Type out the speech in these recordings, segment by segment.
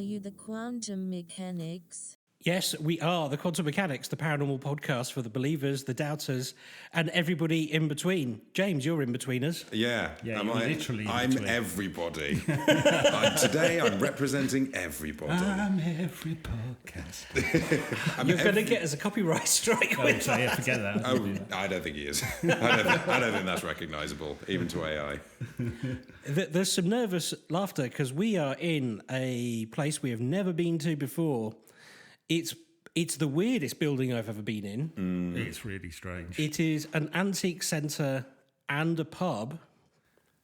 you the quantum mechanics? Yes, we are the Quantum Mechanics, the paranormal podcast for the believers, the doubters, and everybody in between. James, you're in between us. Yeah, you're literally in I'm between. Everybody. Today I'm representing everybody. I'm every podcast. You're going to get us a copyright strike. Forget that. I don't think he is. I don't think that's recognisable, even to AI. There's some nervous laughter because we are in a place we have never been to before. It's the weirdest building I've ever been in. It's really strange. It is an antique centre and a pub.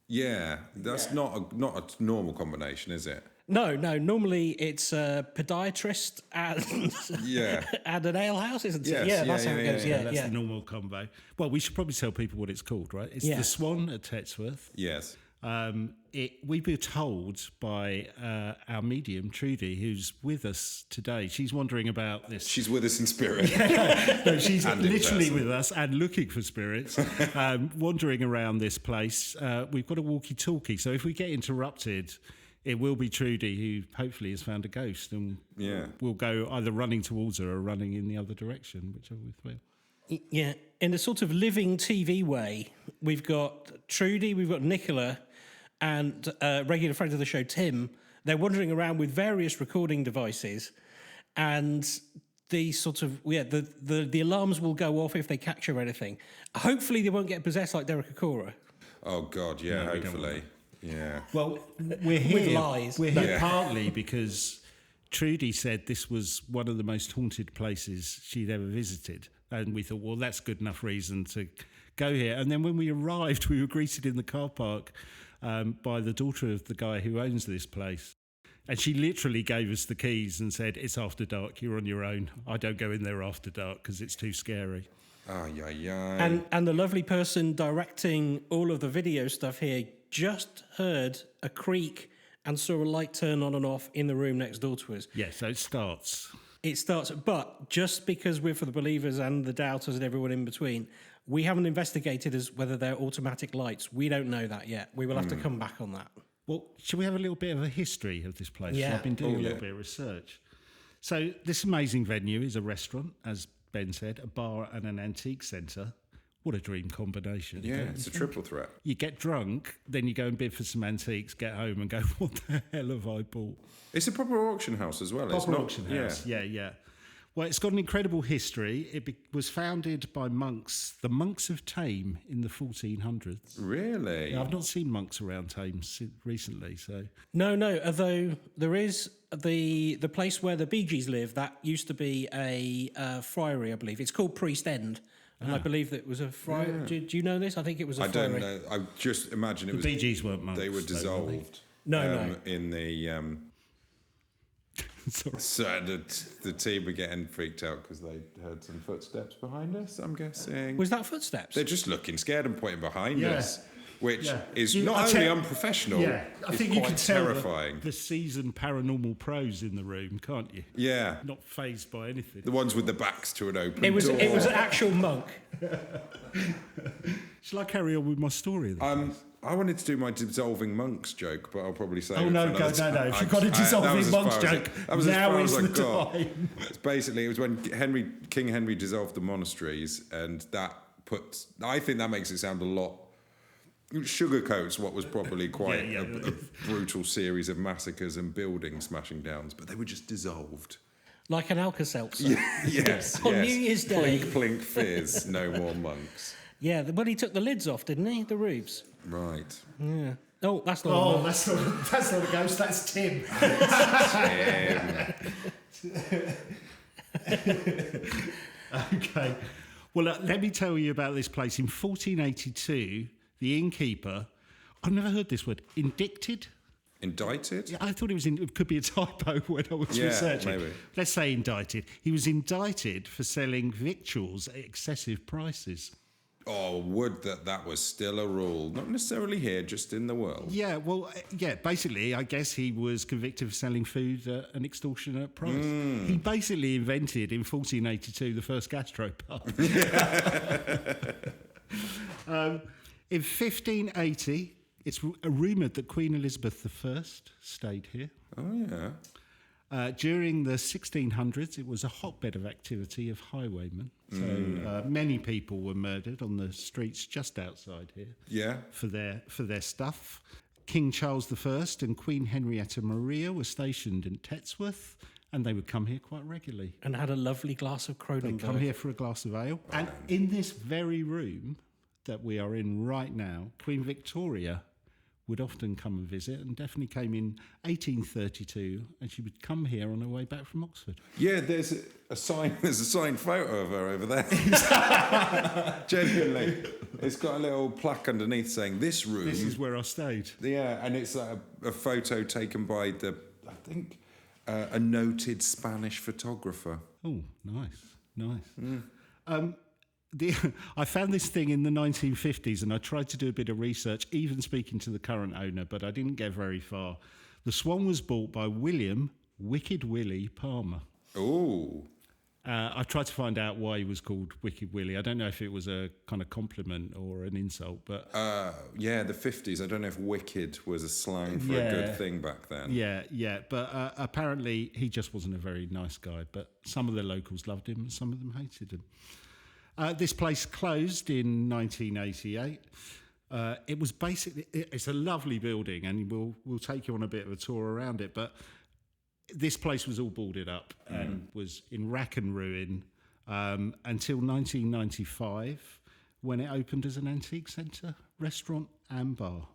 Yeah, that's not a normal combination, is it? No. Normally it's a podiatrist and and an ale house, isn't it? Yes, That's how it goes. That's the normal combo. Well, we should probably tell people what it's called, right? It's the Swan at Tetsworth. Yes. We were told by our medium, Trudy, who's with us today. She's wondering about this. She's with us in spirit. No, she's literally with us and looking for spirits, wandering around this place. We've got a walkie-talkie, so if we get interrupted, it will be Trudy, who hopefully has found a ghost, and we'll go either running towards her or running in the other direction, whichever we feel. Yeah, in a sort of living TV way, we've got Trudy, we've got Nicola, and regular friend of the show, Tim. They're wandering around with various recording devices, and the sort of the alarms will go off if they capture anything. Hopefully, they won't get possessed like Derek Akora. Oh God, yeah, no, hopefully, yeah. Well, we're here. With lies. We're here partly because Trudy said this was one of the most haunted places she'd ever visited. And we thought, well, that's good enough reason to go here. And then when we arrived, we were greeted in the car park by the daughter of the guy who owns this place. And she literally gave us the keys and said, it's after dark, you're on your own. I don't go in there after dark because it's too scary. And the lovely person directing all of the video stuff here just heard a creak and saw a light turn on and off in the room next door to us. Yeah, so it starts. But just because we're for the believers and the doubters and everyone in between, we haven't investigated as whether they're automatic lights. We don't know that yet. We will have to come back on that. Well, should we have a little bit of a history of this place? Yeah. I've been doing a little bit of research. So this amazing venue is a restaurant, as Ben said, a bar and an antique centre. What a dream combination. Yeah, it's a triple threat. You get drunk, then you go and bid for some antiques, get home and go, what the hell have I bought? It's a proper auction house as well. Auction house, yeah. Well, it's got an incredible history. It was founded by monks, the monks of Thame, in the 1400s. Really? Yeah, I've not seen monks around Thame recently, so... No, although there is the place where the Bee Gees live, that used to be a friary, I believe. It's called Priest End. And I believe that it was a friary. Yeah. Do you know this? I think it was a friary. I don't know. I just imagine it was... The Bee Gees weren't monks. They were dissolved. No. In the... So the team were getting freaked out because they heard some footsteps behind us, I'm guessing. Was that footsteps? They're just looking scared and pointing behind us, which is not only unprofessional, I think you can tell terrifying. The seasoned paranormal pros in the room, can't you? Yeah. Not fazed by anything. The ones with the backs to an open door. It was an actual monk. Shall I carry on with my story then? I wanted to do my dissolving monks joke, but I'll probably say... Oh, no. If you've got a dissolving monks joke, now is the time. It was when King Henry dissolved the monasteries, and I think that makes it sound a lot... sugarcoats what was probably quite a brutal series of massacres and building smashing downs, but they were just dissolved. Like an Alka-Seltzer. Yes. On New Year's Day. Plink, plink, fizz, no more monks. Yeah, but he took the lids off, didn't he? The roofs. Right. Yeah. Oh, that's not. That's not a ghost. That's Tim. Okay. Well, let me tell you about this place. In 1482, the innkeeper. I've never heard this word. Indicted. Indicted? Yeah, I thought it could be a typo when I was researching. Maybe. Let's say indicted. He was indicted for selling victuals at excessive prices. Oh, would that was still a rule. Not necessarily here, just in the world. Yeah, well, basically, I guess he was convicted of selling food at an extortionate price. He basically invented, in 1482, the first gastropub. In 1580, it's rumoured that Queen Elizabeth I stayed here. Oh, yeah. During the 1600s, it was a hotbed of activity of highwaymen. So many people were murdered on the streets just outside here. Yeah. For their stuff. King Charles I and Queen Henrietta Maria were stationed in Tetsworth, and they would come here quite regularly. And had a lovely glass of Kronenbourg. They'd come here for a glass of ale. And in this very room that we are in right now, Queen Victoria would often come and visit, and definitely came in 1832, and she would come here on her way back from Oxford. Yeah, there's a signed photo of her over there. Genuinely. It's got a little plaque underneath saying, this room... This is where I stayed. Yeah, and it's a photo taken by a noted Spanish photographer. Oh, nice. I found this thing in the 1950s, and I tried to do a bit of research, even speaking to the current owner, but I didn't get very far. The Swan was bought by William Wicked Willie Palmer. Oh. I tried to find out why he was called Wicked Willie. I don't know if it was a kind of compliment or an insult, but... Yeah, the 50s. I don't know if wicked was a slang for a good thing back then. Yeah. But apparently he just wasn't a very nice guy. But some of the locals loved him and some of them hated him. This place closed in 1988. It was basically... It's a lovely building, and we'll take you on a bit of a tour around it, but... This place was all boarded up and was in rack and ruin until 1995, when it opened as an antique centre, restaurant and bar.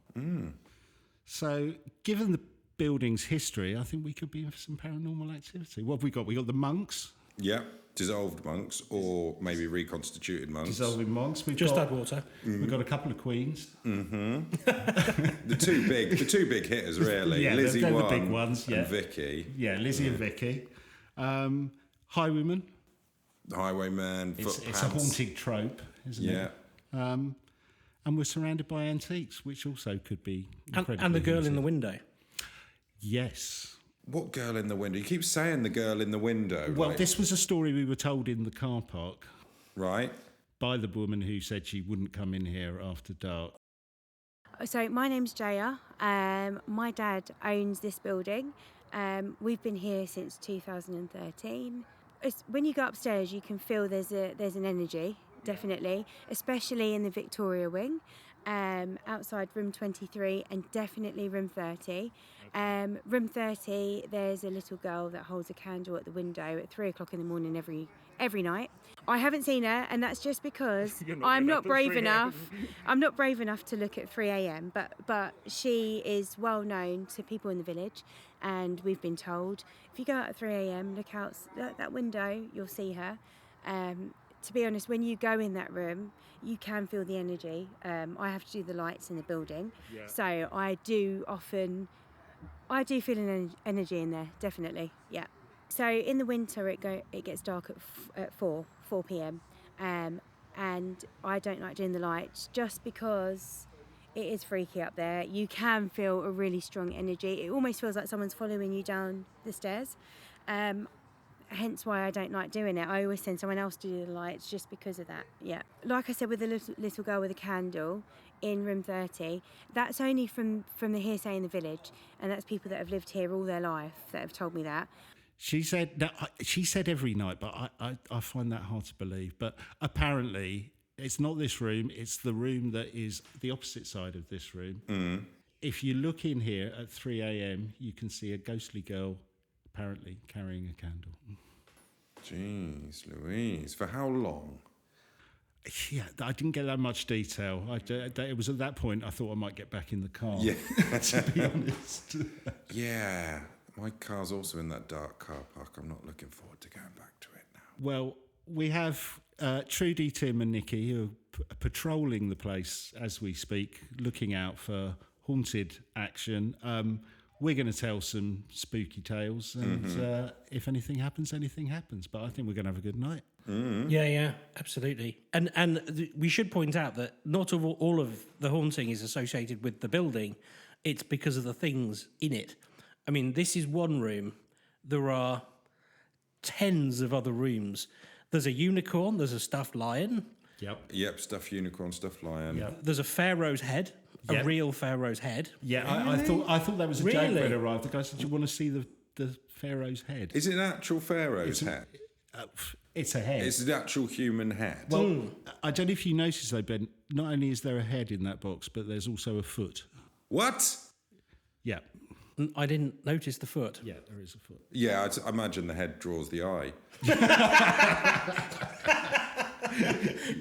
So, given the building's history, I think we could be in for some paranormal activity. What have we got? We got the monks. Yeah, dissolved monks, or maybe reconstituted monks. Dissolving monks. We've Just got, add water. We've got a couple of queens. The two big hitters, really. Yeah, Lizzie they're one the big ones, yeah. and Vicky. Yeah, Lizzie and Vicky. Highwaymen. The Highwayman, It's footpads. a haunted trope, isn't it? And we're surrounded by antiques, which also could be incredibly And the girl in haunted. the window. Yes. What girl in the window? You keep saying the girl in the window. Well, like, this was a story we were told in the car park right? by the woman who said she wouldn't come in here after dark. So my name's Jaya. My dad owns this building. We've been here since 2013. When you go upstairs, you can feel there's an energy, definitely, especially in the Victoria wing, outside room 23 and definitely room 30. Room 30, there's a little girl that holds a candle at the window at 3 o'clock in the morning every night. I haven't seen her, and that's just because I'm not brave enough. I'm not brave enough to look at 3 a.m. But she is well known to people in the village, and we've been told if you go out at 3 a.m, look out that window, you'll see her. To be honest, when you go in that room, you can feel the energy. I have to do the lights in the building, so I do feel an energy in there, definitely. Yeah. So in the winter, it gets dark at 4 p.m. And I don't like doing the lights just because it is freaky up there. You can feel a really strong energy. It almost feels like someone's following you down the stairs. Hence why I don't like doing it. I always send someone else to do the lights just because of that. Yeah. Like I said, with the little girl with a candle in room 30, that's only from the hearsay in the village, and that's people that have lived here all their life that have told me that. She said every night, but I find that hard to believe. But apparently, it's not this room. It's the room that is the opposite side of this room. If you look in here at 3 a.m, you can see a ghostly girl apparently carrying a candle. Jeez Louise. For how long? Yeah, I didn't get that much detail. It was at that point I thought I might get back in the car. Yeah. To be honest. Yeah. My car's also in that dark car park. I'm not looking forward to going back to it now. Well, we have Trudy, Tim and Nikki who are patrolling the place as we speak, looking out for haunted action. We're going to tell some spooky tales, and if anything happens. But I think we're going to have a good night. Yeah, absolutely. And we should point out that not all of the haunting is associated with the building. It's because of the things in it. I mean, this is one room. There are tens of other rooms. There's a unicorn. There's a stuffed lion. Yep, stuffed unicorn, stuffed lion. Yep. There's a pharaoh's head. A real pharaoh's head. Yeah, I thought that was a joke when it arrived. The guy said, "Do you want to see the the pharaoh's head. Is it an actual pharaoh's head? It's a head. It's an actual human head. Well, I don't know if you noticed though, Ben. Not only is there a head in that box, but there's also a foot. What? Yeah, I didn't notice the foot. yeah, there is a foot. Yeah, I imagine the head draws the eye.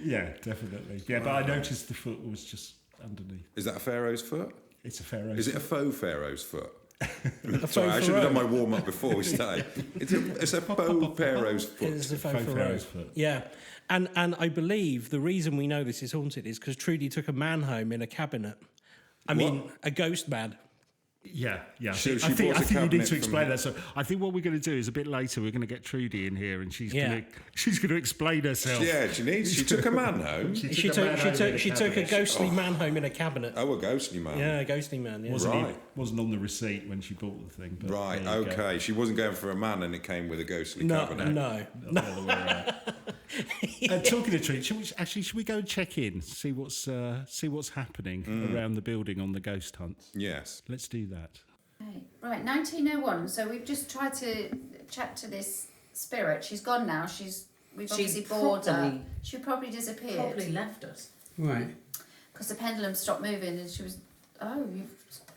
Yeah, definitely. Yeah, but I noticed the foot was just underneath. Is that a pharaoh's foot? It's a pharaoh's. Is it a faux pharaoh's foot? A Sorry, I faux should have done pharaoh. my warm up before we started. It's a faux pharaoh's foot. It's a faux pharaoh. pharaoh's foot. Yeah. And I believe the reason we know this is haunted is because Trudy took a man home in a cabinet. I mean, a ghost man. Yeah. So she I think bought a you need cabinet to explain from- that. So I think what we're going to do is a bit later we're going to get Trudy in here, and she's Yeah. going to explain herself. Yeah, she took a man home. She took a ghostly man home in a cabinet. Oh, a ghostly man. Yeah, a ghostly man. Yeah. Right. Wasn't on the receipt when she bought the thing. But Right, there you go. okay. She wasn't going for a man and it came with a ghostly No, cabinet. no. Not the other way around. Talking of Trudy, should we go and check in, see what's happening around the building on the ghost hunt? Yes. Let's do that. Right, 1901. So we've just tried to chat to this spirit. She's gone now. We've obviously bored her. She probably disappeared. Probably left us. Right. Because the pendulum stopped moving and she was, you've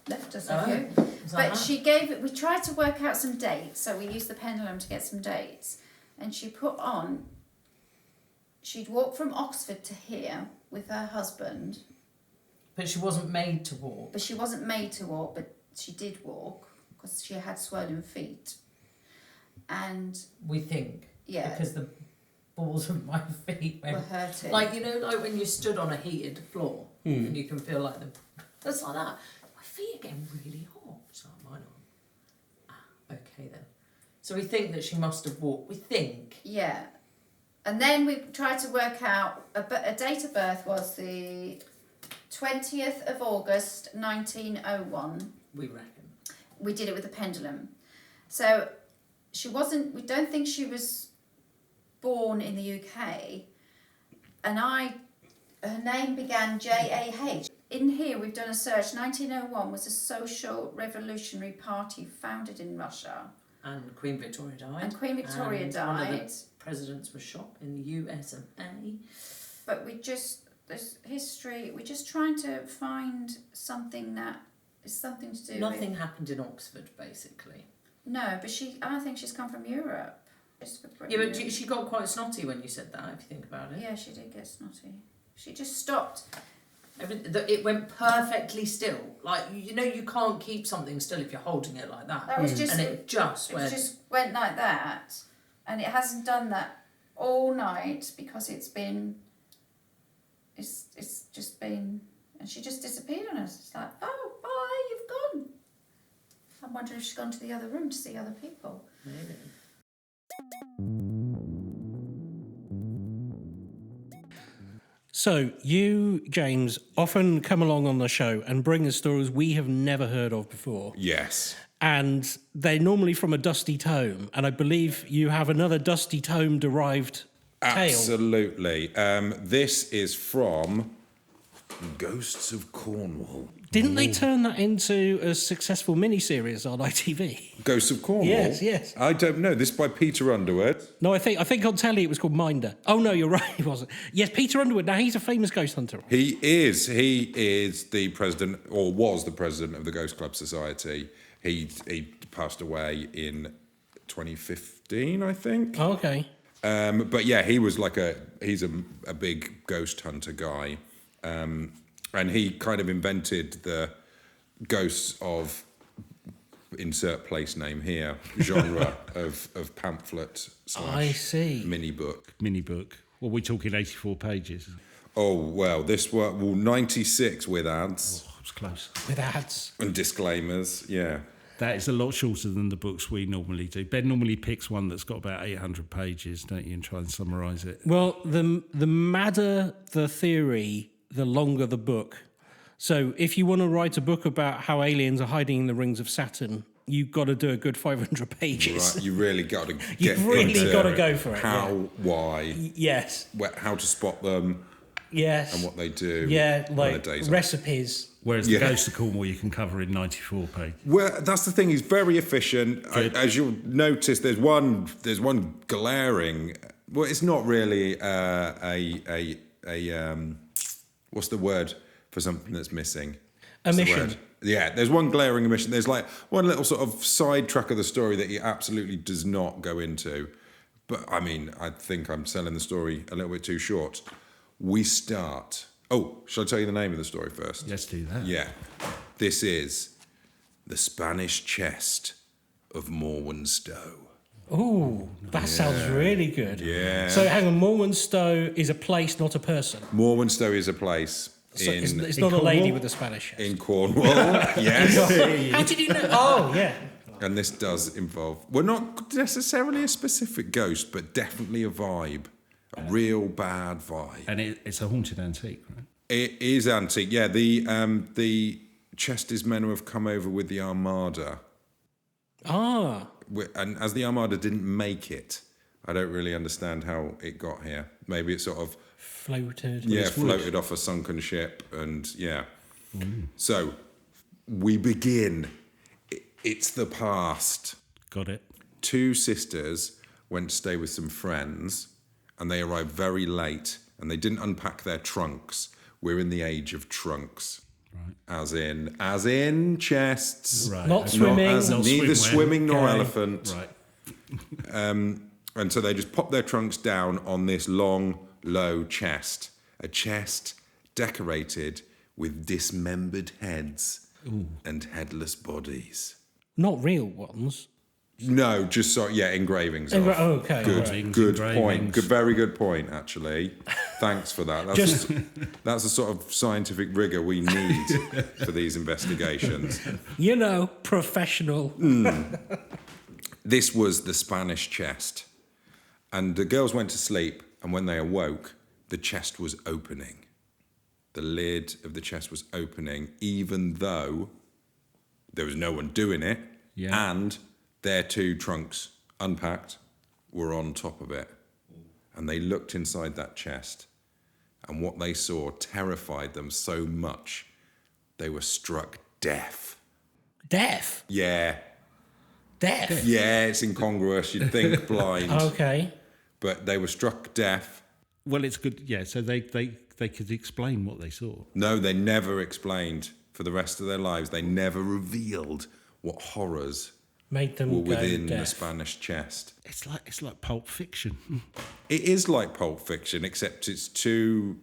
left us, Oh, have you? was that But that? we tried to work out some dates. So we used the pendulum to get some dates. And she put on, she'd walked from Oxford to here with her husband. But she wasn't made to walk. But she wasn't made to walk, but she did walk because she had swollen feet. And We think. yeah, Because the balls of my feet were went. hurting. Like, you know, like when you stood on a heated floor and you can feel like the. That's like that. My feet are getting really hot. So mine are. Okay then. So we think that she must have walked. We think. Yeah. And then we tried to work out a date of birth was the 20th of August 1901. We reckon. We did it with the pendulum. So we don't think she was born in the UK. And her name began J-A-H. In here we've done a search. 1901 was a social revolutionary party founded in Russia. And Queen Victoria died. And Queen Victoria and one of the died. presidents was shot in the US of A. But there's history, we're just trying to find something that is something to do Nothing with... happened in Oxford, basically. No, but I think she's come from Europe. Yeah, but she got quite snotty when you said that, if you think about it. Yeah, she did get snotty. She just stopped. It went perfectly still. Like, you know, you can't keep something still if you're holding it like that. That was just... And it just went... just went like that. And it hasn't done that all night because it's just been... And she just disappeared on us. It's like, oh, bye, you've gone. I'm wondering if she's gone to the other room to see other people. Maybe. So you, James, often come along on the show and bring us stories we have never heard of before. Yes. And they're normally from a dusty tome. And I believe you have another dusty tome derived tale. Absolutely. This is from Ghosts of Cornwall. Didn't they turn that into a successful miniseries on ITV? Ghosts of Cornwall? Yes. I don't know. This is by Peter Underwood. No, I think on telly it was called Minder. Oh no, you're right, it wasn't. Yes, Peter Underwood. Now he's a famous ghost hunter. He is the president, or was the president of the Ghost Club Society. He passed away in 2015, I think. Oh, okay. But yeah, he was he's a big ghost hunter guy. And he kind of invented the ghosts of, insert place name here, genre of pamphlet / I see. mini book. Mini book. Well, we're talking 84 pages. Oh, well, this one, 96 with ads Oh, it was close. With ads. and disclaimers, yeah. That is a lot shorter than the books we normally do. Ben normally picks one that's got about 800 pages, don't you, and try and summarise it. Well, the madder the theory, the longer the book. So if you want to write a book about how aliens are hiding in the rings of Saturn, you've got to do a good 500 pages. Right, you really got to get You've really into got to go for it. how, yeah. why, Yes. how to spot them, Yes. and what they do Yeah, on like their days off. recipes. Whereas the Ghost of Cornwall you can cover in 94 pages. Well, that's the thing. He's very efficient. As you'll notice, there's one glaring. Well, it's not really a what's the word for something that's missing? Omission. Yeah, there's one glaring omission. There's like one little sort of side track of the story that he absolutely does not go into. But I mean, I think I'm selling the story a little bit too short. We start. Oh, shall I tell you the name of the story first? Let's do that. Yeah. This is The Spanish Chest of Morwenstow. Ooh, that sounds really good. Yeah. So hang on, Morwenstow is a place, not a person. Morwenstow is a place So it's in not a lady Cornwall? with a Spanish accent. in Cornwall. Yes. How did you know? Oh, yeah. And this does involve, well, not necessarily a specific ghost, but definitely a vibe. A real bad vibe. And it's a haunted antique, right? It is antique. Yeah, the chest is men who have come over with the Armada. Ah. And as the Armada didn't make it, I don't really understand how it got here. Maybe it sort of Floated. floated off a sunken ship, and So we begin. It's the past. Got it. 2 sisters went to stay with some friends, and they arrived very late, and they didn't unpack their trunks. We're in the age of trunks. Right. As in chests. Right. Not swimming. Neither swimwear. swimming nor Okay. elephant. Right. And so they just popped their trunks down on this long, low chest. A chest decorated with dismembered heads and headless bodies. Not real ones. No, just engravings. Oh, of. okay. Good, right. good Engravings. point. Very good point, actually. Thanks for that. That's the sort of scientific rigour we need for these investigations. Professional. This was the Spanish chest. And the girls went to sleep, and when they awoke, the chest was opening. The lid of the chest was opening, even though there was no one doing it, and their 2 trunks, unpacked, were on top of it. And they looked inside that chest, and what they saw terrified them so much, they were struck deaf. Deaf. Yeah. Deaf. Yeah, it's incongruous. You'd think blind. Okay. But they were struck deaf. Well, it's good. Yeah, so they could explain what they saw. No, they never explained for the rest of their lives. They never revealed what horrors Made them were go within deaf. the Spanish chest. It's like Pulp Fiction. It is like Pulp Fiction, except it's 2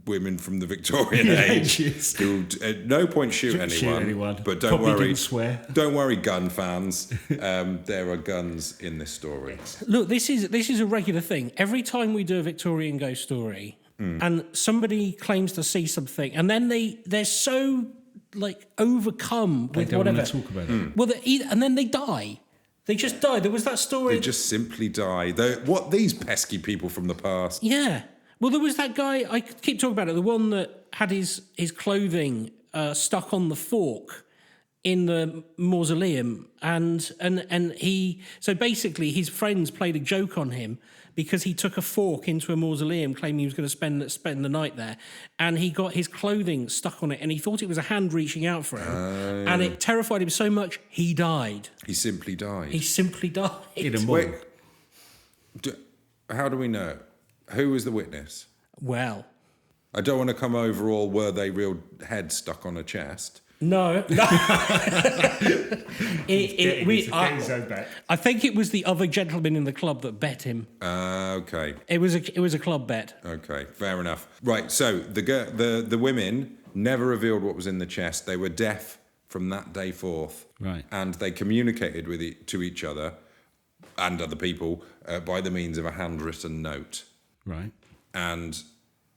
women from the Victorian age who at no point shoot anyone. But don't Probably worry, didn't swear. Don't worry, gun fans. There are guns in this story. Look, this is a regular thing. Every time we do a Victorian ghost story, and somebody claims to see something, and then they're so overcome with They don't whatever. want to talk about it. Well, and then they die. They just die. There was that story. They just simply die. What these pesky people from the past? Yeah. Well, there was that guy, I keep talking about it, the one that had his clothing stuck on the fork in the mausoleum. And he, so basically his friends played a joke on him because he took a fork into a mausoleum claiming he was going to spend the night there. And he got his clothing stuck on it and he thought it was a hand reaching out for him. And it terrified him so much, he died. He simply died. He simply died. In a mall. Wait, how do we know? Who was the witness? Well, I don't want to come over all were they real heads stuck on a chest. no. I think it was the other gentleman in the club that bet him. Okay. It was a club bet. Okay, fair enough. Right, so the women never revealed what was in the chest. They were deaf from that day forth. Right. And they communicated to each other and other people by the means of a handwritten note. Right. And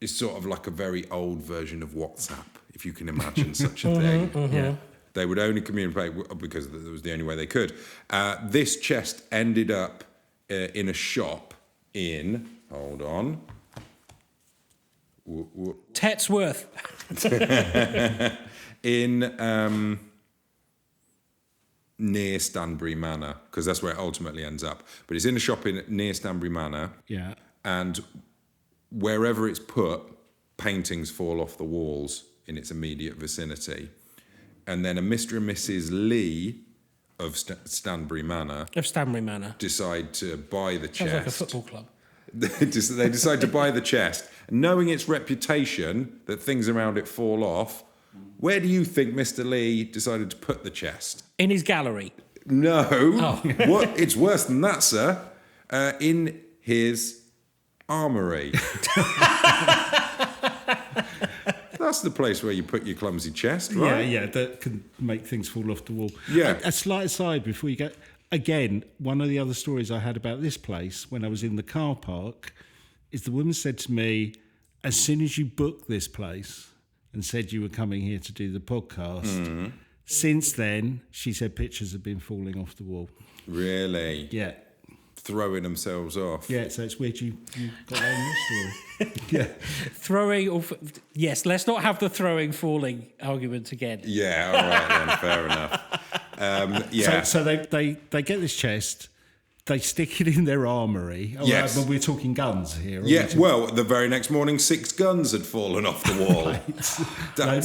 it's sort of like a very old version of WhatsApp, if you can imagine such a thing. Yeah. They would only communicate because that was the only way they could. This chest ended up in a shop in, hold on, Tetsworth. in near Stanbury Manor, because that's where it ultimately ends up. But it's in a shop near Stanbury Manor. Yeah. And wherever it's put, paintings fall off the walls in its immediate vicinity. And then a Mr. and Mrs. Lee of Stanbury Manor decide to buy the chest. Sounds like a football club. They decide to buy the chest, knowing its reputation that things around it fall off. Where do you think Mr. Lee decided to put the chest? In his gallery. No. Oh. What? It's worse than that, sir. In his armoury. That's the place where you put your clumsy chest, right? Yeah, that can make things fall off the wall. Yeah. A slight aside before you go. Again, one of the other stories I had about this place when I was in the car park is the woman said to me, as soon as you booked this place and said you were coming here to do the podcast, since then, she said pictures have been falling off the wall. Really? Yeah. Throwing themselves off. Yeah, so it's weird you got that in your story. Yeah. Throwing or... Yes, let's not have the throwing, falling argument again. Yeah, all right then, fair enough. Yeah. So they get this chest, they stick it in their armoury. Yes. But we're talking guns here. Yeah, well, the very next morning, 6 guns had fallen off the wall.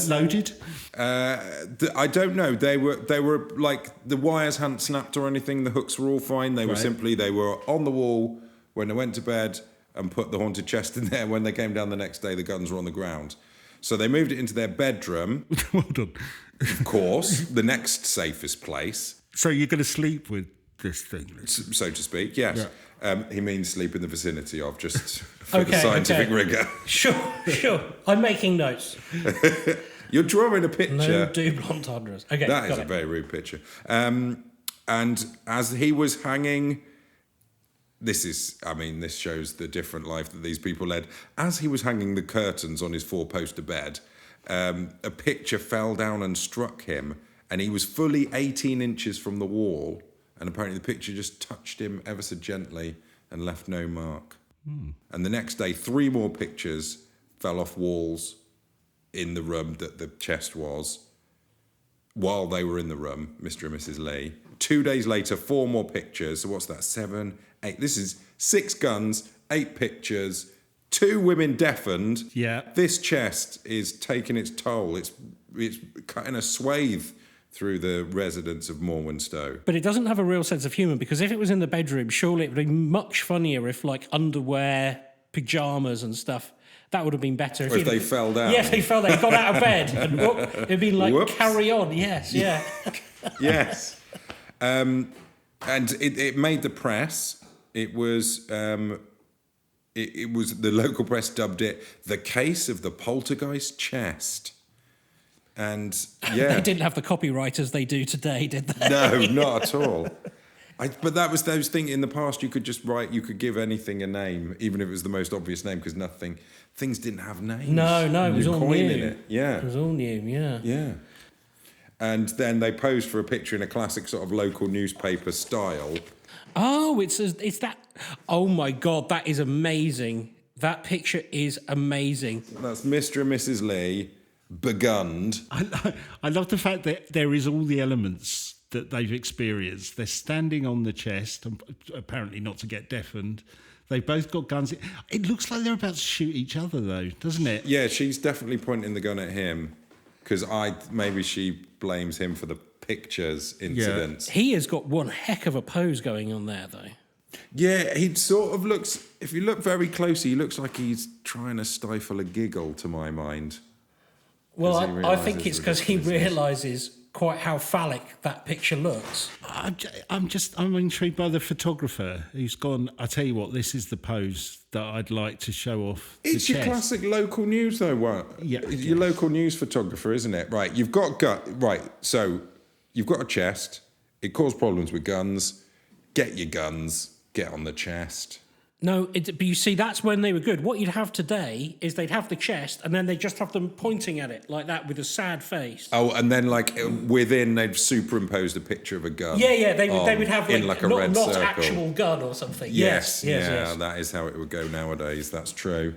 Loaded? I don't know. They were like, the wires hadn't snapped or anything. The hooks were all fine. They were they were on the wall when they went to bed and put the haunted chest in there. When they came down the next day, the guns were on the ground. So they moved it into their bedroom. Well done. Of course, the next safest place. So you're going to sleep with this thing? So to speak, yes. Yeah. He means sleep in the vicinity of, just for the scientific rigour. Sure. I'm making notes. You're drawing a picture. No double entendres. Okay, that is a very rude picture. And as he was hanging, this shows the different life that these people led. As he was hanging the curtains on his 4-poster bed, a picture fell down and struck him, and he was fully 18 inches from the wall, and apparently the picture just touched him ever so gently and left no mark. And the next day, 3 more pictures fell off walls in the room that the chest was while they were in the room, Mr. and Mrs. Lee. 2 days later, 4 more pictures. So what's that? 7, 8. This is 6 guns, 8 pictures, 2 women deafened. Yeah. This chest is taking its toll. It's cutting a swathe through the residents of Morwenstow. But it doesn't have a real sense of humour, because if it was in the bedroom, surely it would be much funnier if, like, underwear, pyjamas and stuff, that would have been better. Or if they fell down. Yeah, if they fell down, got out of bed, and it'd been like, Whoops. Carry on, yes, yeah. Yes. And it made the press. It was... It was, the local press dubbed it the case of the poltergeist chest. And yeah, They didn't have the copywriters they do today, did they? no, not at all. But that was those things in the past. You could just write. You could give anything a name, even if it was the most obvious name, because things didn't have names. No, it was all new. In it. Yeah, It was all new, yeah. yeah. And then they posed for a picture in a classic sort of local newspaper style. Oh, it's that. Oh my God, that is amazing. That picture is amazing. That's Mr. and Mrs. Lee, begunned. I love the fact that there is all the elements that they've experienced. They're standing on the chest, apparently not to get deafened. They've both got guns. It looks like they're about to shoot each other, though, doesn't it? Yeah, she's definitely pointing the gun at him, because maybe she blames him for the pictures incidents. Yeah. He has got one heck of a pose going on there, though. Yeah, he sort of looks, if you look very closely, he looks like he's trying to stifle a giggle, to my mind. Well, I think it's because he realises quite how phallic that picture looks. I'm intrigued by the photographer who's gone, I tell you what, this is the pose that I'd like to show off. It's your classic local news, though, what? Yeah. Your local news photographer, isn't it? Right, so you've got a chest. It caused problems with guns. Get your guns. Get on the chest. No, but you see, that's when they were good. What you'd have today is they'd have the chest, and then they'd just have them pointing at it like that with a sad face. Oh, and then within they've superimposed a picture of a gun. Yeah, they would have in like a red not circle. actual gun or something. Yes, yes. that is how it would go nowadays. That's true.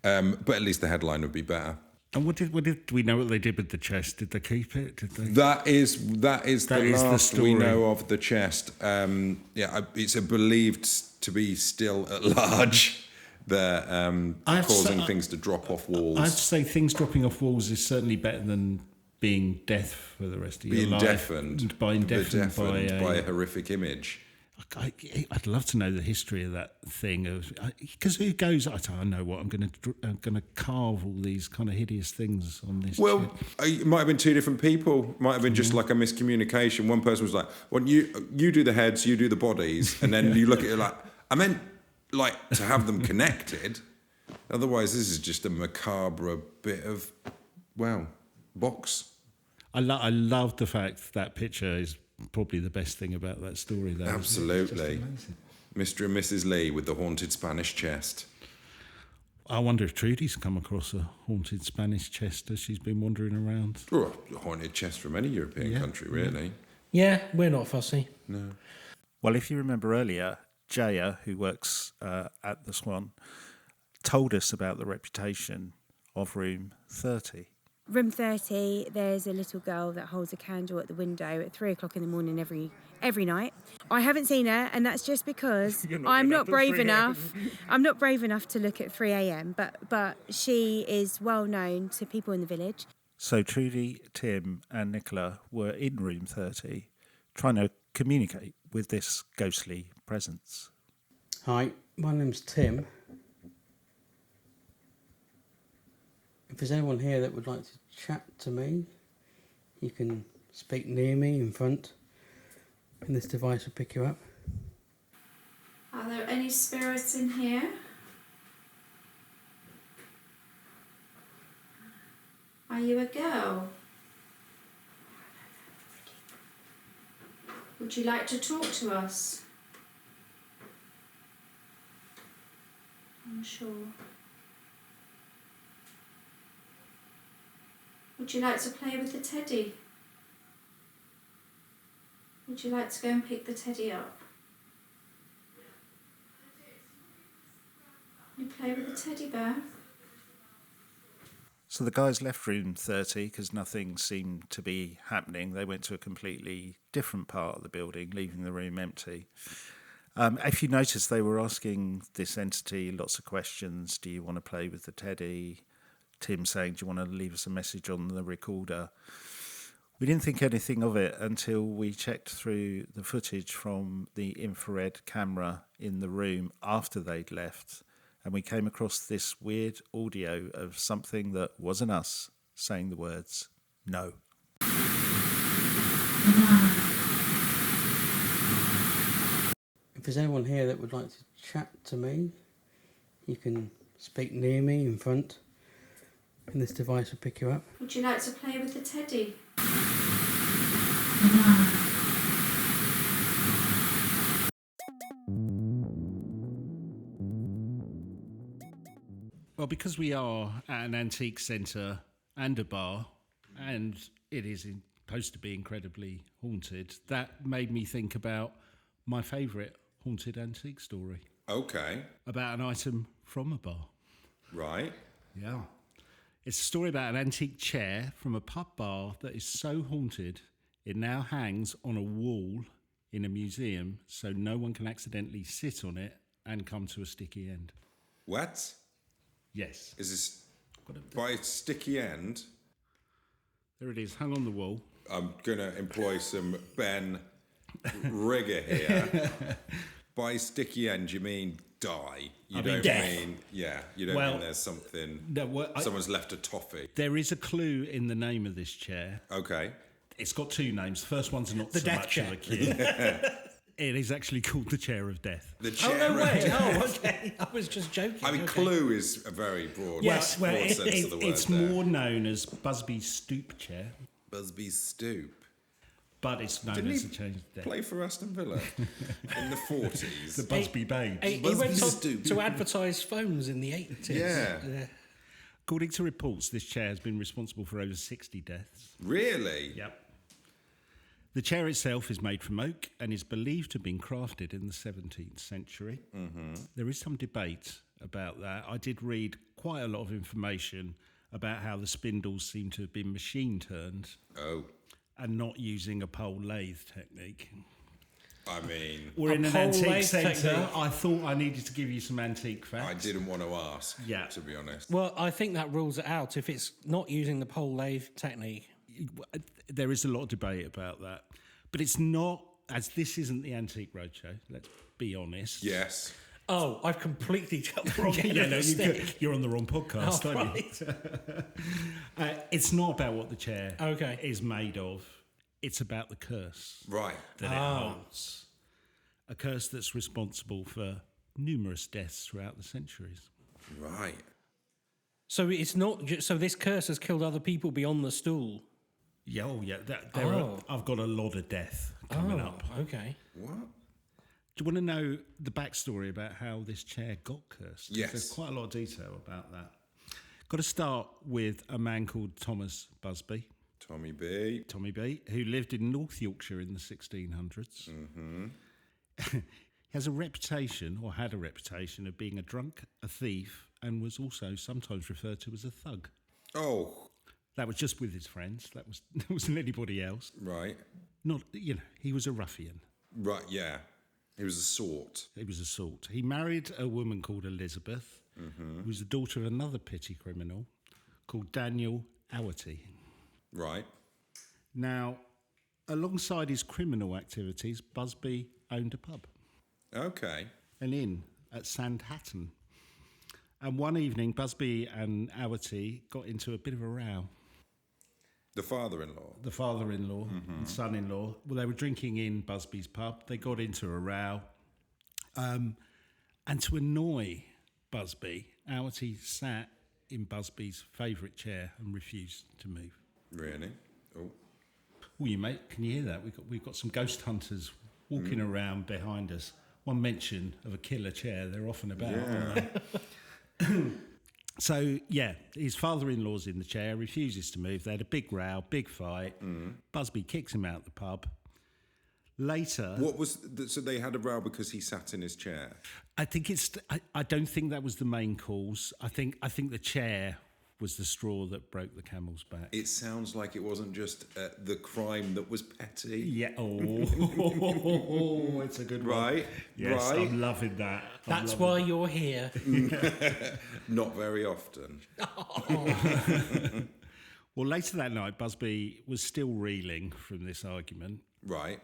But at least the headline would be better. And what did we know what they did with the chest? Did they keep it? Did they? That is the last we know of the chest. It's believed to be still at large. They're causing things to drop off walls. I'd say things dropping off walls is certainly better than being deaf for the rest of your life. Being deafened by a horrific image. I'd love to know the history of that thing, because who goes, I know what, I'm going to carve all these kind of hideous things on this. Well, it might have been two different people. It might have been just like a miscommunication. One person was like, well, you do the heads, you do the bodies, and then you look at it like, I meant like to have them connected. Otherwise, this is just a macabre bit of, box. I love the fact that picture is probably the best thing about that story, though. Absolutely. Mr. and Mrs. Lee with the haunted Spanish chest. I wonder if Trudy's come across a haunted Spanish chest as she's been wandering around. Or a haunted chest from any European country, really. Yeah, we're not fussy. No. Well, if you remember earlier, Jaya, who works at the Swan, told us about the reputation of room 30. Room 30, there's a little girl that holds a candle at the window at 3 o'clock in the morning every night. I haven't seen her, and that's just because I'm not brave enough. I'm not brave enough to look at 3 a.m. But she is well known to people in the village. So Trudy, Tim, and Nicola were in room 30, trying to communicate with this ghostly presence. Hi, my name's Tim. If there's anyone here that would like to chat to me, you can speak near me in front, and this device will pick you up. Are there any spirits in here? Are you a girl? Would you like to talk to us? I'm sure. Would you like to play with the teddy? Would you like to go and pick the teddy up? You play with the teddy bear? So the guys left room 30 because nothing seemed to be happening. They went to a completely different part of the building, leaving the room empty. If you notice, they were asking this entity lots of questions. Do you want to play with the teddy? Tim saying, do you want to leave us a message on the recorder? We didn't think anything of it until we checked through the footage from the infrared camera in the room after they'd left, and we came across this weird audio of something that wasn't us saying the words, no. If there's anyone here that would like to chat to me, you can speak near me in front, and this device will pick you up. Would you like to play with the teddy? Well, because we are at an antique centre and a bar, and it is supposed to be incredibly haunted, that made me think about my favourite haunted antique story. Okay. About an item from a bar. Right. Yeah. It's a story about an antique chair from a pub bar that is so haunted it now hangs on a wall in a museum so no one can accidentally sit on it and come to a sticky end. What? Yes. Is this by a sticky end? There it is, hung on the wall. I'm going to employ some Ben rigor here. By sticky end, you mean die? You don't mean, you don't mean there's something, someone's left a toffee. There is a clue in the name of this chair. Okay. It's got two names. The first one's not The so death much chair. of a clue. It is actually called the Chair of Death. The chair Oh, no way. of Oh, death. okay. I was just joking. I mean, Okay. clue is a very broad, Yes, broad well, sense of the word. It's there. more known as Busby's stoop chair, Busby Stoop. but it's known Didn't as he the Chair of Death. play for Aston Villa in the 40s? The Busby Babes. He Busby went on Stoop. to advertise phones in the 80s. Yeah. According to reports, this chair has been responsible for over 60 deaths. Really? Yep. The chair itself is made from oak and is believed to have been crafted in the 17th century. Mm-hmm. There is some debate about that. I did read quite a lot of information about how the spindles seem to have been machine turned Oh. and not using a pole lathe technique. I mean, We're in an pole antique lathe centre. technique. I thought I needed to give you some antique facts. I didn't want to ask, Yeah. to be honest. Well, I think that rules it out if it's not using the pole lathe technique. There is a lot of debate about that. But it's not, as this isn't the Antique Roadshow, let's be honest. Yes. Oh, I've completely got the wrong end of the stick. You're on the wrong podcast, Oh, aren't you? It's not about what the chair is made of. It's about the curse Right. that it holds. A curse that's responsible for numerous deaths throughout the centuries. Right. So it's not just, so this curse has killed other people beyond the stool. Yeah, I've got a lot of death coming up. Okay. What? Do you want to know the backstory about how this chair got cursed? 'Cause Yes. There's quite a lot of detail about that. Got to start with a man called Thomas Busby. Tommy B. Tommy B, who lived in North Yorkshire in the 1600s. Mm-hmm. He has a reputation, or had a reputation, of being a drunk, a thief, and was also sometimes referred to as a thug. Oh, That was just with his friends. That wasn't anybody else. right. Not, he was a ruffian. Right, yeah. He was a sort. He was a sort. He married a woman called Elizabeth, who was the daughter of another petty criminal called Daniel Awerty. Right. Now, alongside his criminal activities, Busby owned a pub, Okay. an inn at Sandhattan. And one evening, Busby and Awerty got into a bit of a row. The father-in-law. The father-in-law and son-in-law, well, they were drinking in Busby's pub. They got into a row. And to annoy Busby, Awerty sat in Busby's favourite chair and refused to move. Really? Oh. Oh, you mate, can you hear that? We've got some ghost hunters walking around behind us. One mention of a killer chair, they're often about, aren't they? So, yeah, his father-in-law's in the chair, refuses to move. They had a big row, big fight. Busby kicks him out the pub. Later... So they had a row because he sat in his chair? I think I don't think that was the main cause. I think the chair was the straw that broke the camel's back. It sounds like it wasn't just the crime that was petty. Yeah. Oh, it's a good one. Right. Yes, Right. I'm loving that. That's why you're here. Not very often. Well, later that night, Busby was still reeling from this argument. Right.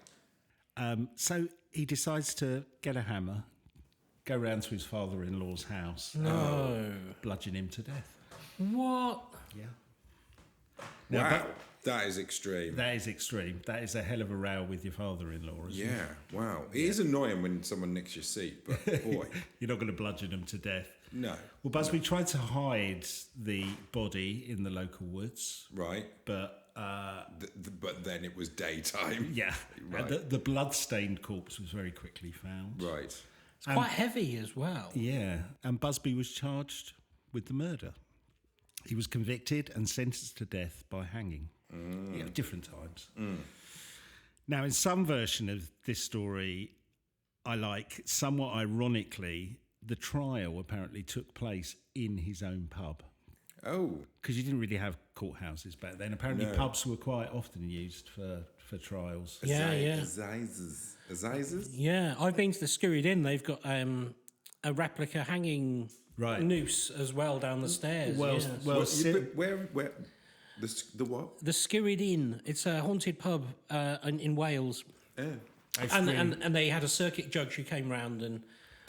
So he decides to get a hammer, go round to his father-in-law's house, bludgeon him to death. What? Yeah. Wow. That is extreme. That is extreme. That is a hell of a row with your father-in-law, isn't it? Yeah. Wow. It is annoying when someone nicks your seat, but boy. You're not going to bludgeon them to death. No. Well, Busby tried to hide the body in the local woods, Right. but But then it was daytime. yeah, Right. the blood-stained corpse was very quickly found. Right. It's quite heavy as well. Yeah, and Busby was charged with the murder. He was convicted and sentenced to death by hanging. Different times. Now, in some version of this story, I like, somewhat ironically, the trial apparently took place in his own pub. Oh. Because you didn't really have courthouses back then. Apparently, pubs were quite often used for trials. Yeah. Assizes? Yeah, I've been to the Skirrid Inn. They've got a replica hanging noose as well down the stairs. Well, yes. Where the what? The Skirrid Inn. It's a haunted pub in Wales. Yeah. And they had a circuit judge who came round and...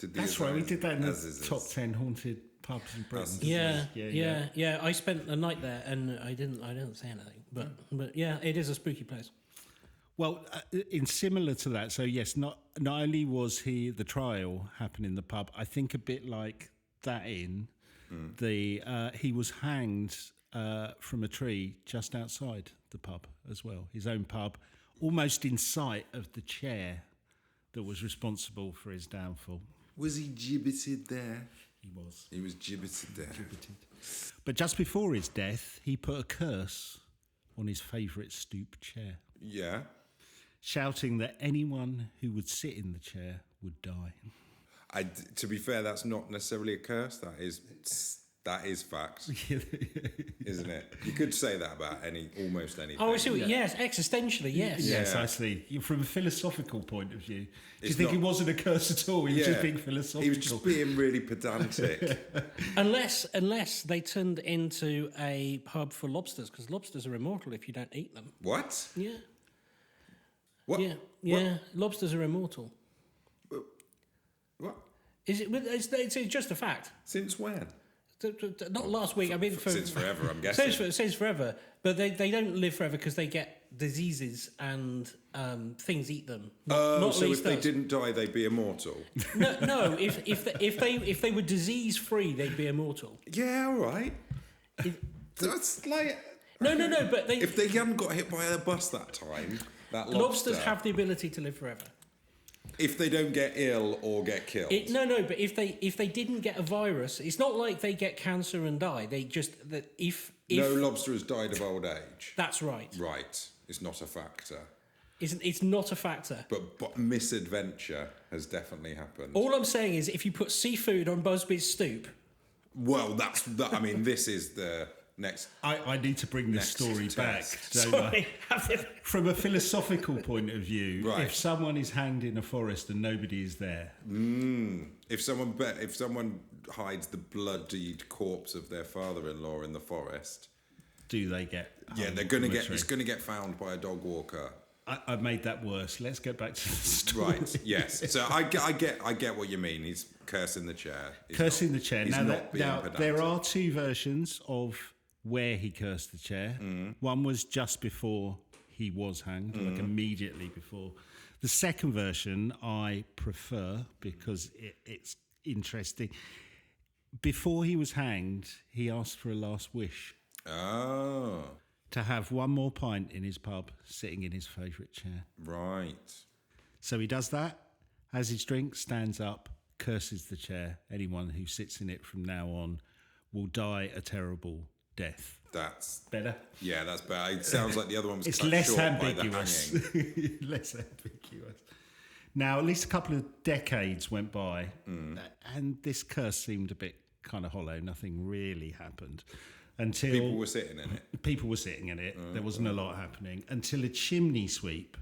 That's right, we did that in the top 10 haunted pubs in Britain. Yeah. I spent the night there and I didn't say anything. But yeah, it is a spooky place. Well, in similar to that, so yes, not only was the trial happened in the pub, I think a bit like that inn, he was hanged from a tree just outside the pub as well, his own pub, almost in sight of the chair that was responsible for his downfall. Was he gibbeted there? He was. He was gibbeted there. But just before his death, he put a curse on his favourite stoop chair, Yeah. shouting that anyone who would sit in the chair would die. To be fair, that's not necessarily a curse. That is That is fact, isn't it? You could say that about almost anything. Oh, I see. Yes, existentially, yes. Yes, Yeah. I see. From a philosophical point of view, do you It's think not- it wasn't a curse at all? He was just being philosophical. He was just being really pedantic. Unless they turned into a pub for lobsters, because lobsters are immortal if you don't eat them. What? Yeah. What? Yeah. Lobsters are immortal. What? Is it? It's just a fact. Since when? Not last week. I mean, Since forever, I'm guessing. Since forever, but they don't live forever because they get diseases and things eat them. Not So least if they us. didn't die, they'd be immortal. No. If they were disease free, they'd be immortal. Yeah, all right. That's like No. But if they hadn't got hit by a bus that time, that lobsters have the ability to live forever. If they don't get ill or get killed. But if they didn't get a virus, it's not like they get cancer and die. They just if no lobster has died of old age. That's right. Right. It's not a factor. It's not a factor. But misadventure has definitely happened. All I'm saying is, if you put seafood on Busby's stoop, Well, I mean, this is the next. I need to bring this Next story back. test. Don't I? From a philosophical point of view, Right. if someone is hanged in a forest and nobody is there, If someone hides the bloodied corpse of their father-in-law in the forest, do they get? yeah, hung they're going to from a get. tree? It's going to get found by a dog walker. I've made that worse. Let's get back to the story. Right. Yes. So I get what you mean. He's cursing the chair. Cursing the chair. He's Now, not being now pedantic. there are two versions of where he cursed the chair. One was just before he was hanged, like immediately before. The second version I prefer because it's interesting. Before he was hanged, he asked for a last wish. Oh, To have one more pint in his pub, sitting in his favourite chair. right. So he does that, has his drink, stands up, curses the chair. Anyone who sits in it from now on will die a terrible death. That's Better? yeah. That's bad. It sounds like the other one was It's cut less short ambiguous. by the hanging. Less ambiguous. Now, at least a couple of decades went by, and this curse seemed a bit kind of hollow. Nothing really happened until People were sitting in it. People were sitting in it. There wasn't a lot happening until a chimney sweep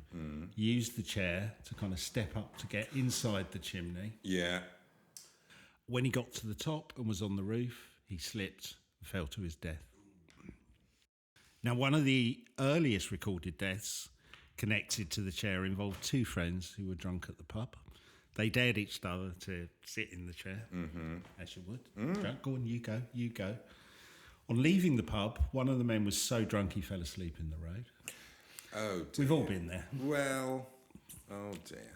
used the chair to kind of step up to get inside the chimney. Yeah. When he got to the top and was on the roof, he slipped and fell to his death. Now, one of the earliest recorded deaths connected to the chair involved two friends who were drunk at the pub. They dared each other to sit in the chair, as you would. Drunk, go on, you go. On leaving the pub, one of the men was so drunk he fell asleep in the road. Oh, dear. We've all been there. Well, oh dear.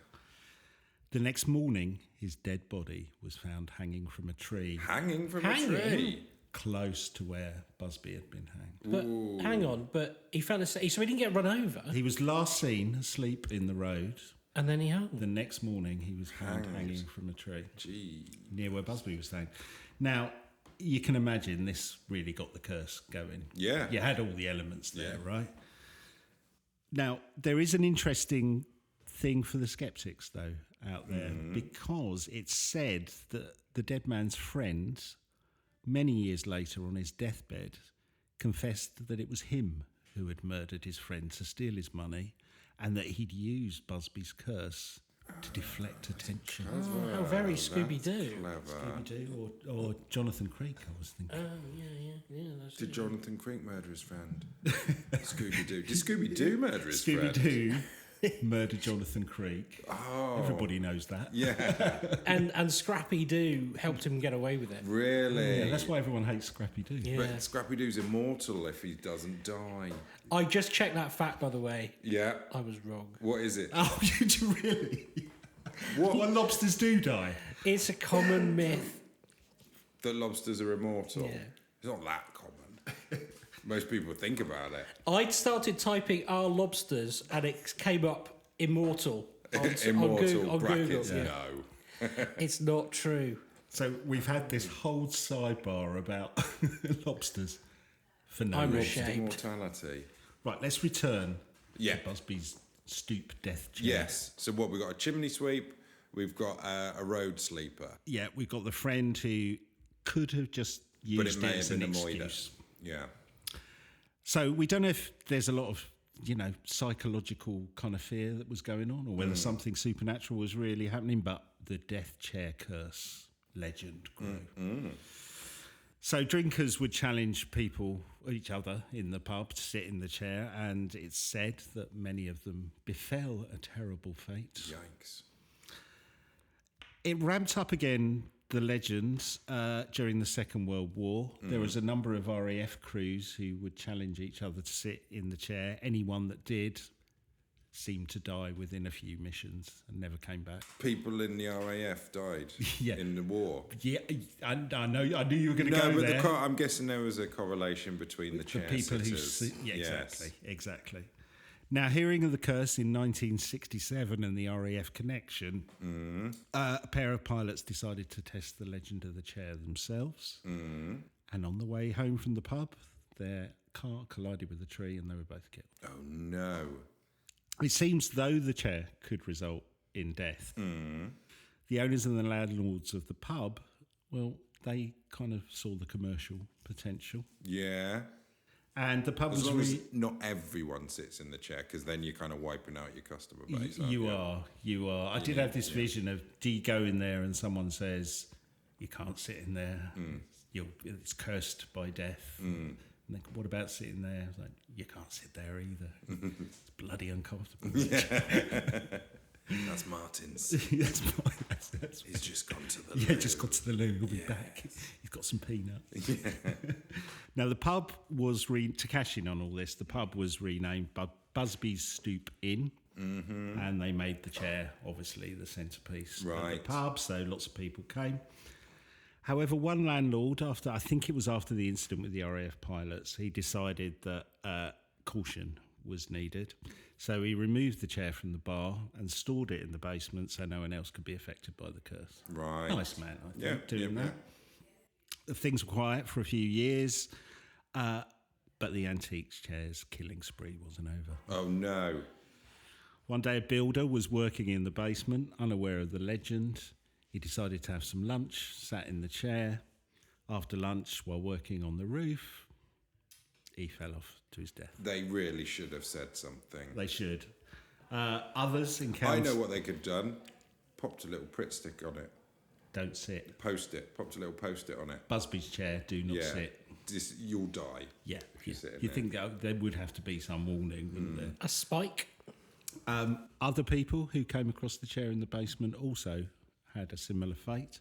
The next morning, his dead body was found hanging from a tree Hanging from Hanging? a tree. close to where Busby had been hanged. but hang on, but he fell asleep, so he didn't get run over, He was last seen asleep in the road. and then he hung. The next morning, he was found hanging from a tree Gee. near where Busby was hanged. Now, you can imagine this really got the curse going. Yeah. You had all the elements there, Yeah. right? Now, there is an interesting thing for the skeptics, though, out there, because it's said that the dead man's friend, many years later on his deathbed, confessed that it was him who had murdered his friend to steal his money and that he'd used Busby's curse to deflect attention. Oh, how very Scooby-Doo. Clever. Scooby-Doo or Jonathan Creek, I was thinking. Yeah, that's Did Jonathan Creek murder his friend? Scooby-Doo. Did Scooby-Doo murder his friend? Scooby-Doo murdered Jonathan Creek. Oh. Everybody knows that. Yeah. and Scrappy-Doo helped him get away with it. Really? Yeah, that's why everyone hates Scrappy-Doo. Yeah. But Scrappy-Doo's immortal if he doesn't die. I just checked that fact, by the way. Yeah. I was wrong. What is it? Oh, did you really? What? What lobsters do die? It's a common myth. That lobsters are immortal? Yeah. It's not that common. Most people think about it. I'd started typing "our lobsters" and it came up immortal on Immortal on brackets, Google. no. It's not true. So we've had this whole sidebar about lobsters for no I'm reason. ashamed. Immortality. Right, let's return Yeah. to Busby's stoop death chair. Yes. So what, we've got a chimney sweep, we've got a road sleeper. Yeah, we've got the friend who could have just used it may it as have an been avoided. excuse. Yeah. So we don't know if there's a lot of, psychological kind of fear that was going on, or whether something supernatural was really happening, but the death chair curse legend grew. So drinkers would challenge each other in the pub to sit in the chair, and it's said that many of them befell a terrible fate. Yikes. It ramped up again, the legends, during the Second World War. There was a number of RAF crews who would challenge each other to sit in the chair. Anyone that did seemed to die within a few missions and never came back. People in the RAF died Yeah. in the war. Yeah, I knew you were going to go but there. I'm guessing there was a correlation between the chair people sitters. Exactly. Now, hearing of the curse in 1967 and the RAF connection, a pair of pilots decided to test the legend of the chair themselves. And on the way home from the pub, their car collided with a tree and they were both killed. Oh, no. It seems though the chair could result in death, the owners and the landlords of the pub, well, they kind of saw the commercial potential. Yeah. And the pub As was long as not everyone sits in the chair, because then you're kind of wiping out your customer base. You are. I did have this vision of, do you go in there and someone says, you can't sit in there, it's cursed by death. And then, what about sitting there? It's like, you can't sit there either. It's bloody uncomfortable. That's Martin's. that's He's just gone to the loo. Just got to the loo. He'll be back. He's got some peanuts. Now, the pub was, to cash in on all this, the pub was renamed Busby's Stoop Inn. And they made the chair, obviously, the centrepiece of the pub, so lots of people came. However, one landlord, I think it was after the incident with the RAF pilots, he decided that caution was needed. So he removed the chair from the bar and stored it in the basement so no one else could be affected by the curse. Right. Nice man, I think, doing that. Things were quiet for a few years, but the antiques chair's killing spree wasn't over. Oh, no. One day a builder was working in the basement, unaware of the legend. He decided to have some lunch, sat in the chair. After lunch, while working on the roof, he fell off to his death. They really should have said something. They should. Others encountered... I know what they could have done. Popped a little Pritt stick on it. Don't sit. Post-it. Popped a little Post-it on it. Busby's chair, do not sit. You'll die. Yeah. You think there would have to be some warning, wouldn't there? A spike. Other people who came across the chair in the basement also had a similar fate.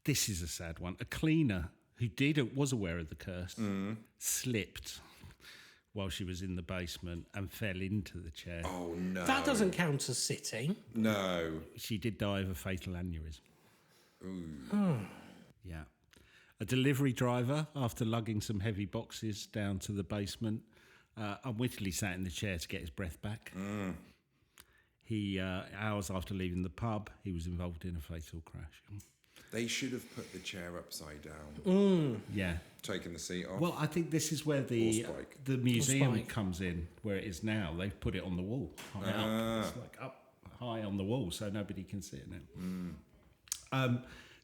This is a sad one. A cleaner who was aware of the curse slipped while she was in the basement and fell into the chair. Oh, no. That doesn't count as sitting. No. She did die of a fatal aneurysm. Yeah. A delivery driver, after lugging some heavy boxes down to the basement, unwittingly sat in the chair to get his breath back. He, hours after leaving the pub, he was involved in a fatal crash. They should have put the chair upside down. Yeah. Taken the seat off. Well, I think this is where the museum comes in, where it is now. They've put it on the wall, high up. It's like up high on the wall, so nobody can sit in it.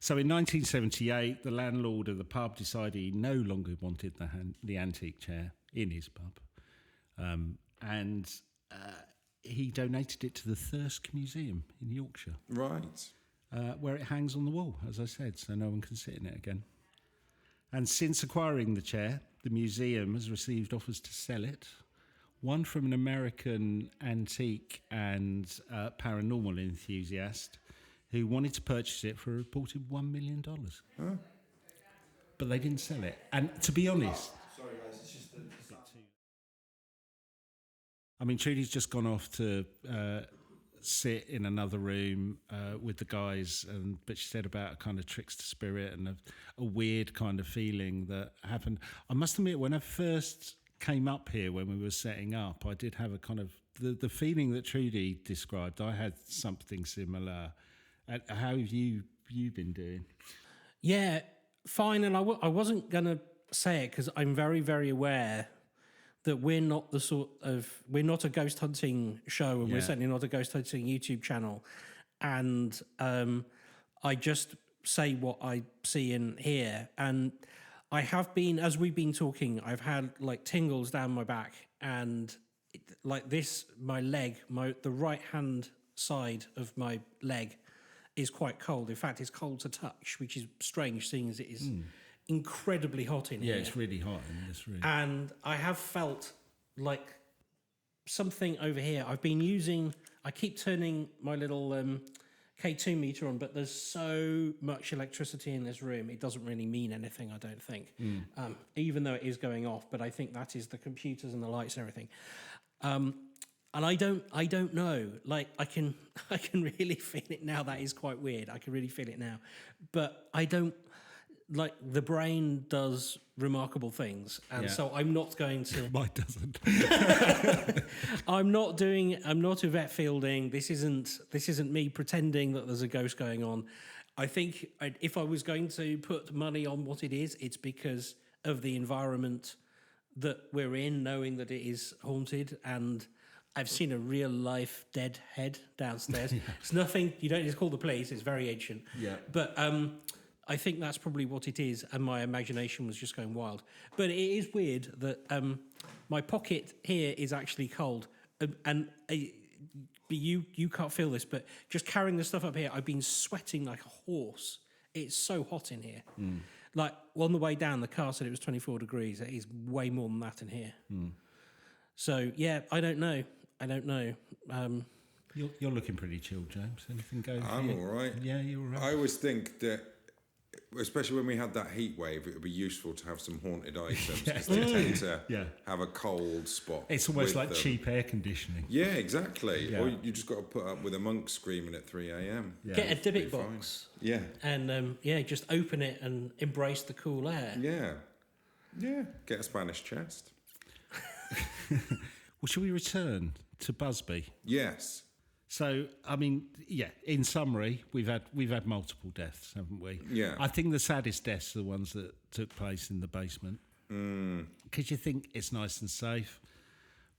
So in 1978, the landlord of the pub decided he no longer wanted the antique chair in his pub. And he donated it to the Thirsk Museum in Yorkshire. Right. Where it hangs on the wall, as I said, so no one can sit in it again. And since acquiring the chair, the museum has received offers to sell it. One from an American antique and paranormal enthusiast who wanted to purchase it for a reported $1 million. Huh? But they didn't sell it. And to be honest... Sorry guys, it's just a bit too... I mean, Trudy's just gone off to sit in another room with the guys, but she said about a kind of trickster spirit and a weird kind of feeling that happened. I must admit, when I first came up here, when we were setting up, I did have a kind of... The feeling that Trudy described, I had something similar. How have you been doing? Yeah, fine. And I wasn't going to say it because I'm very, very aware that we're not we're not a ghost hunting show, and we're certainly not a ghost hunting YouTube channel. And I just say what I see and hear. And I have been, as we've been talking, I've had like tingles down my back, and like this, my leg, the right hand side of my leg is quite cold. In fact, it's cold to touch, which is strange, seeing as it is incredibly hot in here. Yeah, it's really hot in this room. And I have felt like something over here. I keep turning my little K2 meter on, but there's so much electricity in this room, it doesn't really mean anything, I don't think. Even though it is going off, but I think that is the computers and the lights and everything. And I don't know. Like I can really feel it now. That is quite weird. I can really feel it now, but I don't. Like the brain does remarkable things, and so I'm not going to. Mine doesn't. I'm not Yvette Fielding. This isn't me pretending that there's a ghost going on. I think if I was going to put money on what it is, it's because of the environment that we're in, knowing that it is haunted, and I've seen a real life dead head downstairs. It's nothing. You don't need to call the police. It's very ancient. Yeah. But I think that's probably what it is, and my imagination was just going wild. But it is weird that my pocket here is actually cold, and you can't feel this, but just carrying the stuff up here, I've been sweating like a horse. It's so hot in here. Like on the way down, the car said it was 24 degrees. It is way more than that in here. So yeah, I don't know. You're looking pretty chilled, James. Anything go? I'm all right. Yeah, you're all right. I always think that, especially when we had that heat wave, it would be useful to have some haunted items because they tend to have a cold spot. It's almost like cheap air conditioning. Yeah, exactly. Yeah. Or you just got to put up with a monk screaming at 3 a.m. Yeah. Get a Dybbuk box. Yeah. And just open it and embrace the cool air. Yeah. Yeah. Get a Spanish chest. Well, shall we return to Busby? Yes. So, I mean, yeah. In summary, we've had multiple deaths, haven't we? Yeah. I think the saddest deaths are the ones that took place in the basement, because you think it's nice and safe.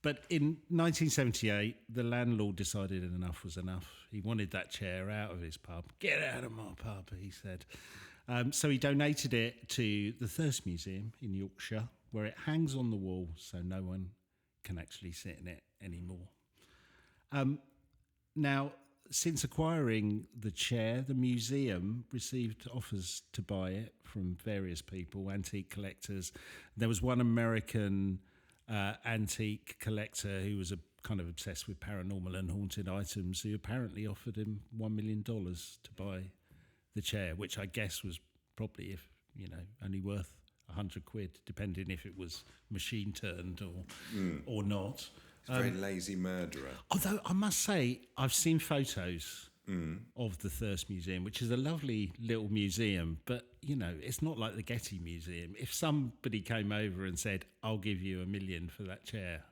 But in 1978, the landlord decided enough was enough. He wanted that chair out of his pub. Get out of my pub, he said. So he donated it to the Thirst Museum in Yorkshire, where it hangs on the wall, so no one can actually sit in it anymore. Now, since acquiring the chair, the museum received offers to buy it from various people, antique collectors. There was one American antique collector who was kind of obsessed with paranormal and haunted items, who apparently offered him $1 million to buy the chair, which I guess was probably, only worth £100, depending if it was machine turned or not. It's a very lazy murderer. Although I must say, I've seen photos of the Thirst Museum, which is a lovely little museum, but, it's not like the Getty Museum. If somebody came over and said, I'll give you $1 million for that chair,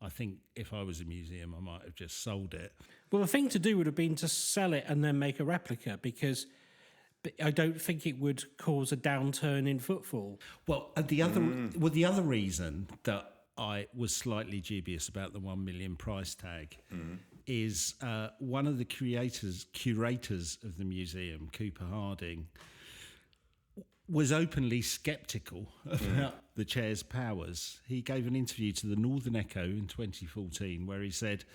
I think if I was a museum, I might have just sold it. Well, the thing to do would have been to sell it and then make a replica, because I don't think it would cause a downturn in footfall. Well, the other reason that I was slightly dubious about the $1 million price tag is one of the curators of the museum, Cooper Harding, was openly sceptical about the chair's powers. He gave an interview to the Northern Echo in 2014 where he said,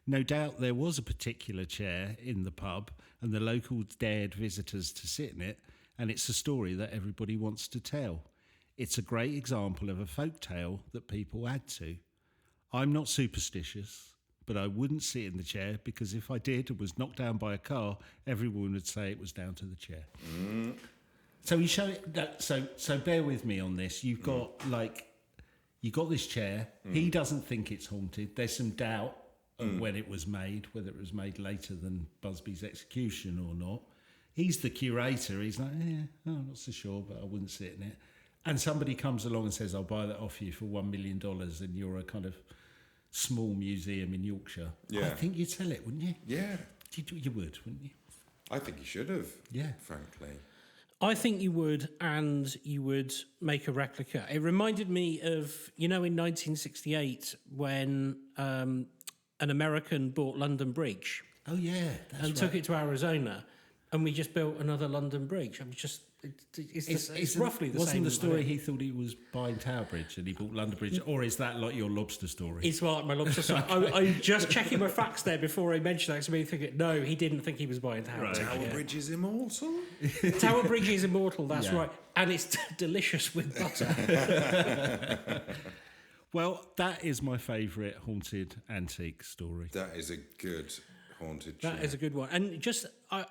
no doubt there was a particular chair in the pub and the locals dared visitors to sit in it, and it's a story that everybody wants to tell. It's a great example of a folk tale that people add to. I'm not superstitious, but I wouldn't sit in the chair because if I did and was knocked down by a car, everyone would say it was down to the chair. So he showed that. So bear with me on this. You've got this chair. He doesn't think it's haunted. There's some doubt of when it was made, whether it was made later than Busby's execution or not. He's the curator. He's like, I'm not so sure, but I wouldn't sit in it. And somebody comes along and says, I'll buy that off you for $1 million, and you're a kind of small museum in Yorkshire. Yeah. I think you'd sell it, wouldn't you? Yeah. You would, wouldn't you? I think you should have. Yeah. Frankly. I think you would, and you would make a replica. It reminded me of, in 1968 when an American bought London Bridge. Oh, yeah. Took it to Arizona. and we just built another London Bridge. I'm just, it's roughly the same. Wasn't the story he thought he was buying Tower Bridge and he bought London Bridge, or is that like your lobster story? It's like my lobster story. I'm just checking my facts there before I mentioned that. To me, thinking, no, he didn't think he was buying Tower Bridge. Tower Bridge is immortal. Tower Bridge is immortal. That's right, and it's delicious with butter. Well, that is my favourite haunted antique story. That is a good haunted chair. That is a good one. And just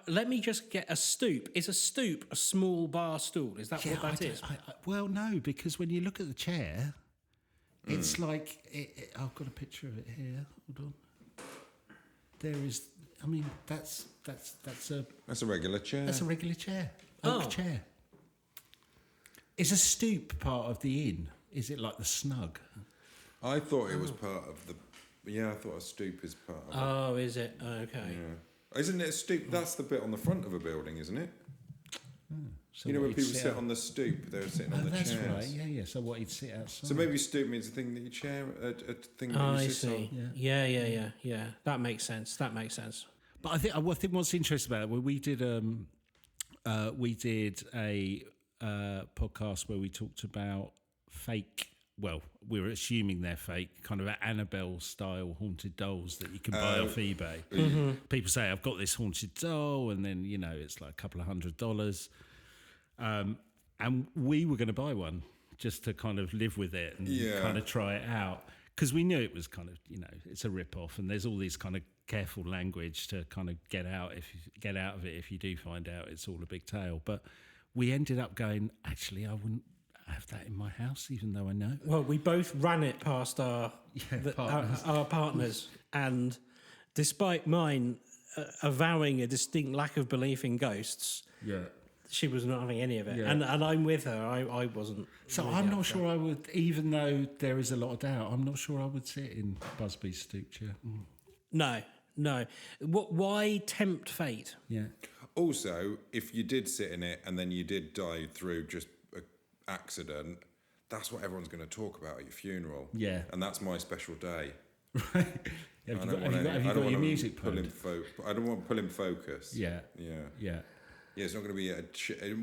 let me just get a stoop. Is a stoop a small bar stool? Is that what that is? Well, no, because when you look at the chair, it's like I've got a picture of it here. Hold on. There is. I mean, that's a regular chair. That's a regular chair. Oak chair. Is a stoop part of the inn? Is it like the snug? I thought it was part of the. Yeah, I thought a stoop is part of it. Oh, is it? Okay. Yeah. Isn't it a stoop? That's the bit on the front of a building, isn't it? So you know, what when he'd people sit on the stoop, they're sitting on the that's chairs. right. Yeah. So what, he'd sit outside. So maybe stoop means a thing that you chair, a thing that I you sit see. on. Yeah. That makes sense. But I think what's interesting about it, we did a podcast where we talked about fake. Well, we were assuming they're fake, kind of Annabelle-style haunted dolls that you can buy off eBay. Mm-hmm. People say, I've got this haunted doll, and then, it's like a couple of $100. And we were going to buy one just to kind of live with it and kind of try it out. Because we knew it was kind of, it's a rip-off, and there's all these kind of careful language to kind of get out of it if you do find out it's all a big tale. But we ended up going, actually, I wouldn't have that in my house, even though I know. Well, we both ran it past our partners, and despite mine avowing a distinct lack of belief in ghosts, she was not having any of it. And I'm with her. I wasn't. So really I'm not sure I would, even though there is a lot of doubt, I'm not sure I would sit in Busby's stoop chair. No. Why tempt fate? Yeah. Also, if you did sit in it and then you did die through just an accident, that's what everyone's going to talk about at your funeral. Yeah. And that's my special day. Right. Have you got your music played? I don't want to pull in focus. Yeah. Yeah, it's not going to be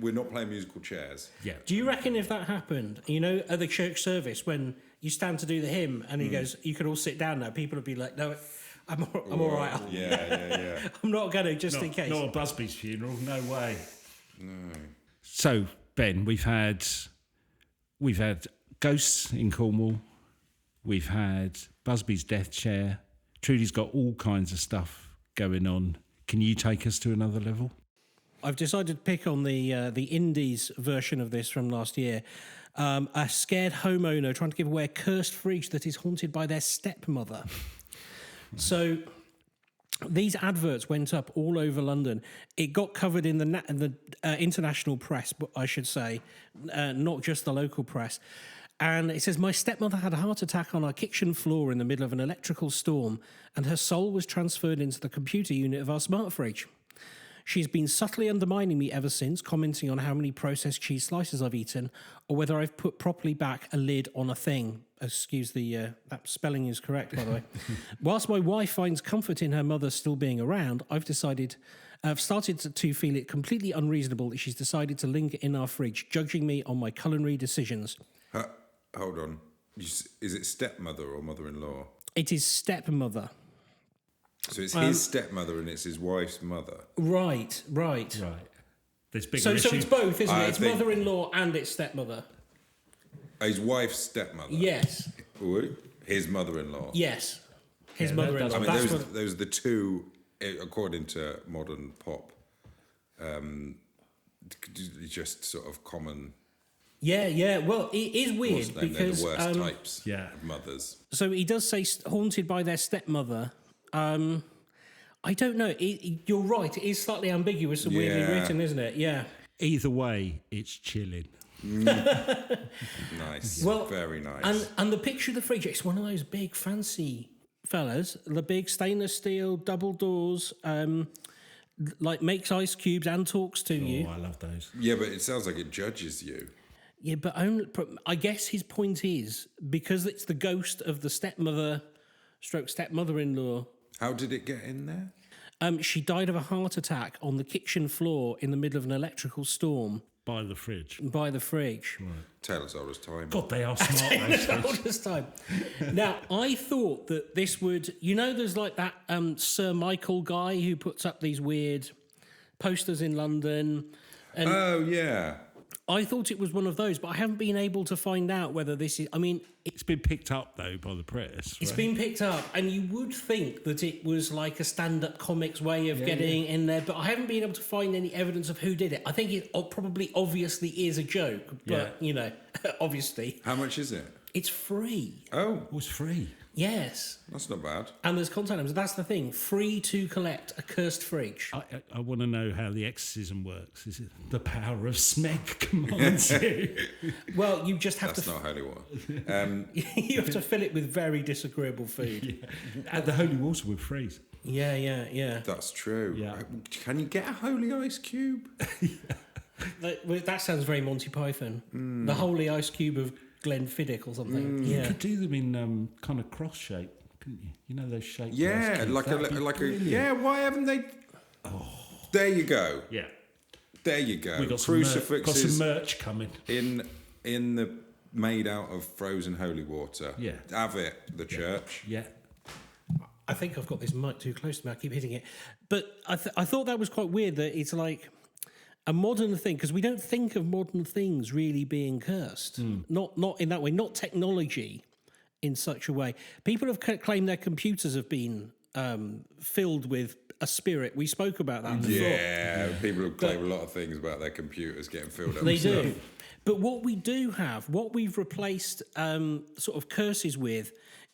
we're not playing musical chairs. Yeah. Do you reckon if that happened, at the church service when you stand to do the hymn and he goes, you can all sit down now, people would be like, no, I'm all right. Yeah. I'm not going to, just in case. Not at Busby's funeral, no way. No. So, Ben, we've had ghosts in Cornwall. We've had Busby's death chair. Trudy's got all kinds of stuff going on. Can you take us to another level? I've decided to pick on the Indies version of this from last year. A scared homeowner trying to give away a cursed fridge that is haunted by their stepmother. So these adverts went up all over London. It got covered in the international press, I should say, not just the local press. And it says, my stepmother had a heart attack on our kitchen floor in the middle of an electrical storm, and her soul was transferred into the computer unit of our smart fridge. She's been subtly undermining me ever since, commenting on how many processed cheese slices I've eaten, or whether I've put properly back a lid on a thing. Excuse that spelling is correct, by the way. Whilst my wife finds comfort in her mother still being around, I've started to feel it completely unreasonable that she's decided to linger in our fridge, judging me on my culinary decisions. Hold on. Is it stepmother or mother-in-law? It is stepmother. So it's his stepmother and it's his wife's mother. Right. There's bigger So issue. it's both, isn't it? It's think- mother-in-law and it's stepmother. His wife's stepmother? Yes. Ooh, his mother-in-law? Yes. His Yeah, mother-in-law. I mean, That's those are the two, according to modern pop, just sort of common. Yeah. Well, it is weird What's the name? They're because the worst types of mothers. So he does say haunted by their stepmother. I don't know. You're right. It is slightly ambiguous and weirdly written, isn't it? Yeah. Either way, it's chilling. Nice. Well, very nice. And the picture of the fridge, it's one of those big fancy fellas, the big stainless steel double doors, like makes ice cubes and talks to you. Oh, I love those. Yeah, but it sounds like it judges you. Yeah, but I guess his point is because it's the ghost of the stepmother/stepmother-in-law. How did it get in there? She died of a heart attack on the kitchen floor in the middle of an electrical storm. By the fridge. By the fridge. Tale as old as time. God, they are smart, those things. All this time. Now, I thought that this would... there's like that Sir Michael guy who puts up these weird posters in London. And Oh, yeah. I thought it was one of those, but I haven't been able to find out whether this is... It's been picked up, though, by the press. It's right? been picked up, and you would think that it was like a stand-up comics way of getting in there, but I haven't been able to find any evidence of who did it. I think it probably obviously is a joke, but, obviously. How much is it? It's free. Oh, It was free. Yes. that's not bad. And there's contact numbers. That's the thing. Free to collect a cursed fridge. I want to know how the exorcism works. Is it the power of smeg commands you? Well, you just have That's to... not holy water. you have to fill it with very disagreeable food. And the holy water would freeze. Yeah. That's true. Yeah. Can you get a holy ice cube? That sounds very Monty Python. The holy ice cube of Glenfiddich or something. You Yeah. could do them in kind of cross shape, couldn't you? You know those shapes. Yeah, like a yeah. Why haven't they? Oh, there you go. Yeah. There you go. We got Crucifixes some merch coming. in the made out of frozen holy water. Yeah. Have it. The church. Yeah. I think I've got this mic too close to me. I keep hitting it. But I thought that was quite weird that it's like a modern thing, because we don't think of modern things really being cursed. Not in that way, not technology in such a way. People have claimed their computers have been filled with a spirit. We spoke about that before. Yeah, people who claim a lot of things about their computers getting filled up. They with stuff. do. But what we do have, what we've replaced sort of curses with,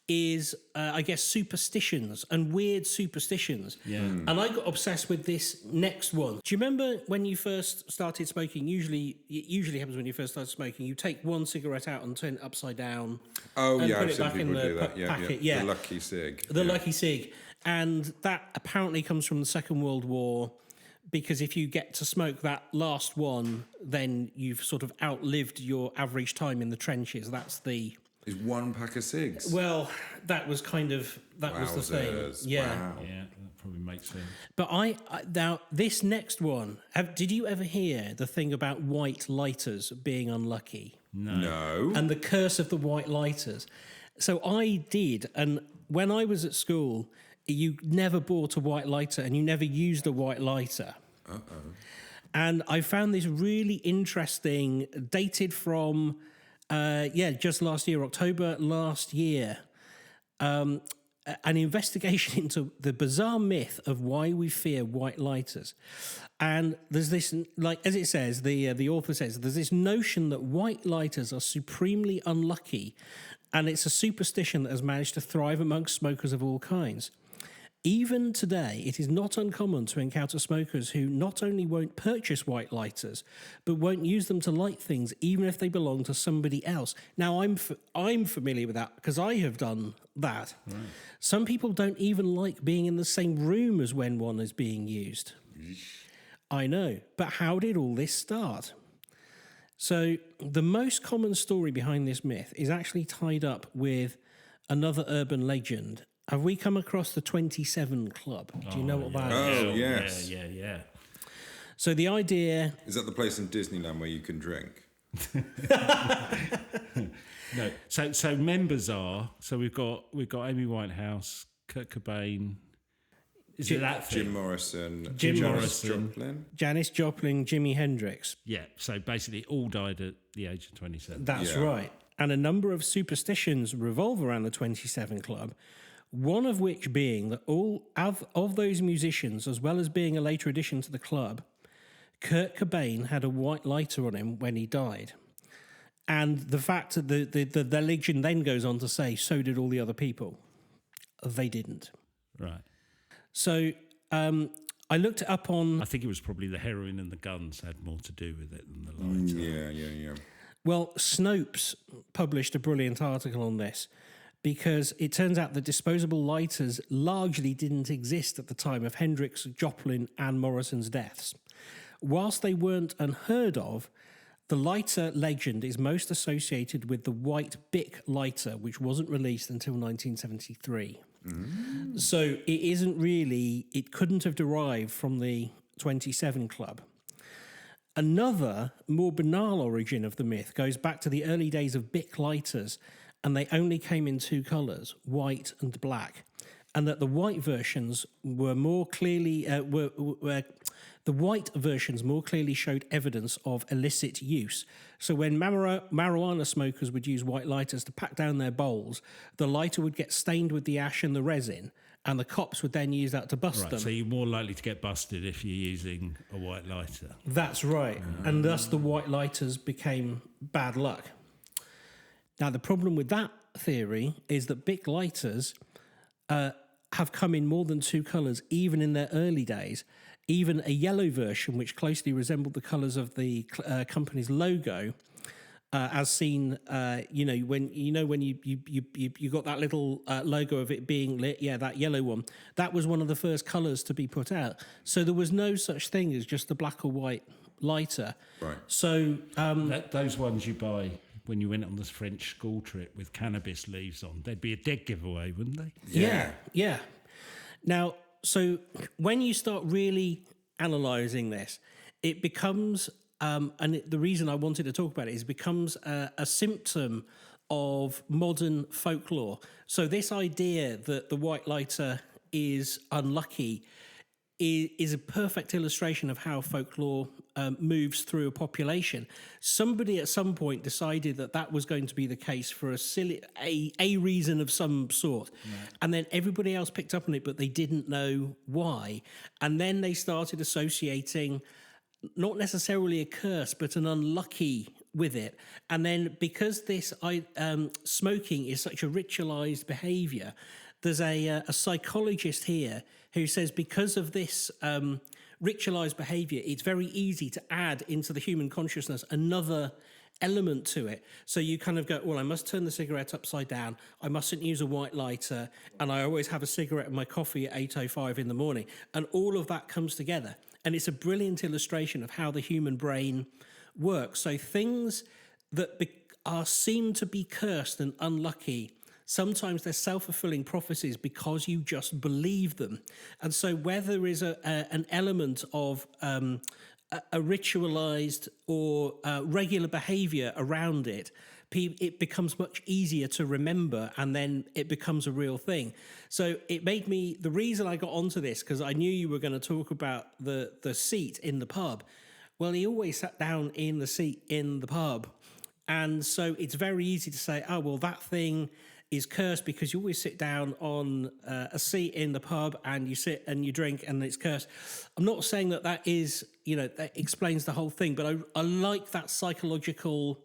is, I guess, superstitions and weird superstitions. Yeah. And I got obsessed with this next one. Do you remember when you first started smoking? It usually happens when you first start smoking. You take one cigarette out and turn it upside down. Oh, and yeah, put I've it seen back in people the do that. Yeah, packet. yeah. The lucky cig. The lucky cig. And that apparently comes from the Second World War, because if you get to smoke that last one, then you've sort of outlived your average time in the trenches. That's the... Is one pack of cigs? Well, that was kind of... That was the thing. Wowzers. Yeah. Wow. Yeah, that probably makes sense. But now, this next one, did you ever hear the thing about white lighters being unlucky? No. And the curse of the white lighters? So I did, and when I was at school, you never bought a white lighter and you never used a white lighter. Uh-oh. And I found this really interesting, dated from, just last year, October last year, an investigation into the bizarre myth of why we fear white lighters. And there's this, like, as it says, the author says, there's this notion that white lighters are supremely unlucky, and it's a superstition that has managed to thrive amongst smokers of all kinds. Even today, it is not uncommon to encounter smokers who not only won't purchase white lighters, but won't use them to light things, even if they belong to somebody else. Now, I'm familiar with that because I have done that. Right. Some people don't even like being in the same room as when one is being used. I know, but how did all this start? So, the most common story behind this myth is actually tied up with another urban legend. Have we come across the 27 Club? Do you know what that is? Oh, yes. Yeah. So the idea... Is that the place in Disneyland where you can drink? No. So members are... So we've got Amy Winehouse, Kurt Cobain... Is it that thing? Jim Morrison. Jim Morrison. Joplin. Janis Joplin, Jimi Hendrix. Yeah, so basically all died at the age of 27. That's right. And a number of superstitions revolve around the 27 Club, one of which being that all of those musicians, as well as being a later addition to the club, Kurt Cobain had a white lighter on him when he died. And the fact that the legend then goes on to say, so did all the other people. They didn't. Right. So I looked it up on... I think it was probably the heroin and the guns had more to do with it than the lighter. Yeah. Well, Snopes published a brilliant article on this because it turns out that disposable lighters largely didn't exist at the time of Hendrix, Joplin and Morrison's deaths. Whilst they weren't unheard of, the lighter legend is most associated with the white Bic lighter, which wasn't released until 1973. So it couldn't have derived from the 27 Club. Another, more banal origin of the myth goes back to the early days of Bic lighters, and they only came in two colours, white and black, and that the white versions were more clearly the white versions more clearly showed evidence of illicit use. So when marijuana smokers would use white lighters to pack down their bowls, the lighter would get stained with the ash and the resin, and the cops would then use that to bust them. So you're more likely to get busted if you're using a white lighter. That's right. And thus the white lighters became bad luck. Now, the problem with that theory is that Bic lighters have come in more than two colours, even in their early days. Even a yellow version, which closely resembled the colours of the company's logo, as seen, when you got that little logo of it being lit, that yellow one, that was one of the first colours to be put out. So there was no such thing as just the black or white lighter. Right. So those ones you buy when you went on this French school trip with cannabis leaves on, they'd be a dead giveaway, wouldn't they? Yeah. Now, so when you start really analysing this, it becomes, the reason I wanted to talk about it is it becomes a symptom of modern folklore. So this idea that the white lighter is unlucky is a perfect illustration of how folklore moves through a population. Somebody at some point decided that was going to be the case for a reason of some sort. Right. And then everybody else picked up on it, but they didn't know why. And then they started associating not necessarily a curse, but an unlucky with it. And then because this smoking is such a ritualized behavior, there's a psychologist here who says because of this ritualized behavior, it's very easy to add into the human consciousness another element to it. So you kind of go, well, I must turn the cigarette upside down, I mustn't use a white lighter, and I always have a cigarette and my coffee at 8:05 in the morning. And all of that comes together. And it's a brilliant illustration of how the human brain works. So things that seem to be cursed and unlucky, sometimes they're self-fulfilling prophecies because you just believe them. And so where there is an element of a ritualized or regular behavior around it, it becomes much easier to remember, and then it becomes a real thing. So it made me, the reason I got onto this, because I knew you were going to talk about the seat in the pub. Well, he always sat down in the seat in the pub. And so it's very easy to say, oh, well, that thing is cursed because you always sit down on a seat in the pub and you sit and you drink and it's cursed. I'm not saying that is, that explains the whole thing, but I like that psychological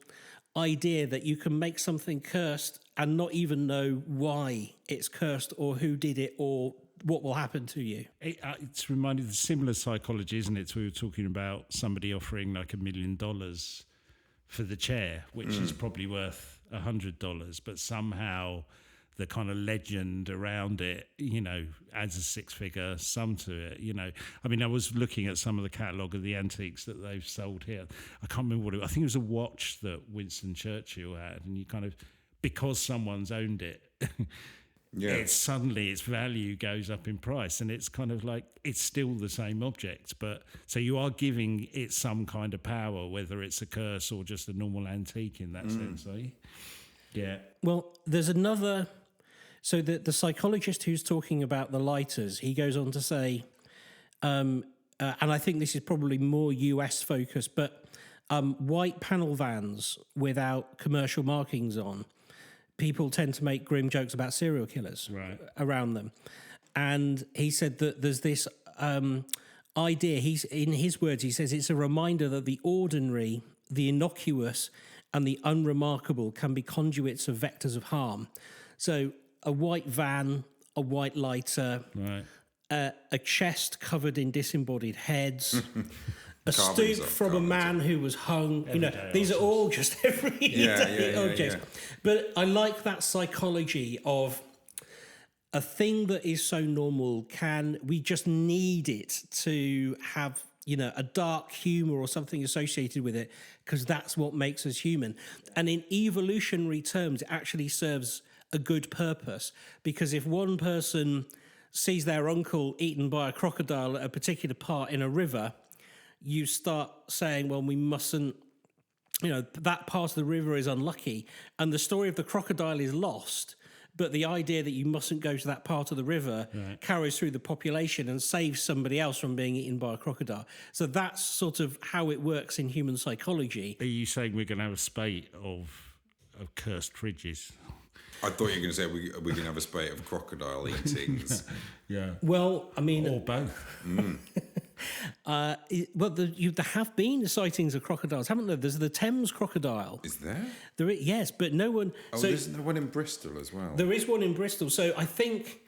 idea that you can make something cursed and not even know why it's cursed or who did it or what will happen to you. It's reminded of similar psychology, isn't it? So we were talking about somebody offering like $1 million for the chair, which is probably worth $100, but somehow the kind of legend around it, adds a six-figure sum to it, I mean, I was looking at some of the catalogue of the antiques that they've sold here. I can't remember what it was. I think it was a watch that Winston Churchill had, and you kind of, because someone's owned it, its value goes up in price, and it's kind of like it's still the same object, but so you are giving it some kind of power, whether it's a curse or just a normal antique in that sense, are you? Yeah. Well, there's another. So the psychologist who's talking about the lighters, he goes on to say, and I think this is probably more US focused, but white panel vans without commercial markings on, people tend to make grim jokes about serial killers around them. And he said that there's this idea, in his words, he says it's a reminder that the ordinary, the innocuous, and the unremarkable can be conduits of vectors of harm. So a white van, a white lighter, a chest covered in disembodied heads, a stoop from a man who was hung. These are all just everyday objects. Yeah. But I like that psychology of a thing that is so normal. We just need it to have, a dark humor or something associated with it, because that's what makes us human. And in evolutionary terms, it actually serves a good purpose. Because if one person sees their uncle eaten by a crocodile at a particular part in a river, you start saying, well, we mustn't, that part of the river is unlucky. And the story of the crocodile is lost. But the idea that you mustn't go to that part of the river carries through the population and saves somebody else from being eaten by a crocodile. So that's sort of how it works in human psychology. Are you saying we're going to have a spate of cursed fridges? I thought you were going to say we're going to have a spate of crocodile eatings. Yeah. Well, I mean... Or both. There have been sightings of crocodiles, haven't there? There's the Thames crocodile. Is there? Yes, but no one... Oh, isn't there one in Bristol as well? There is one in Bristol. So I think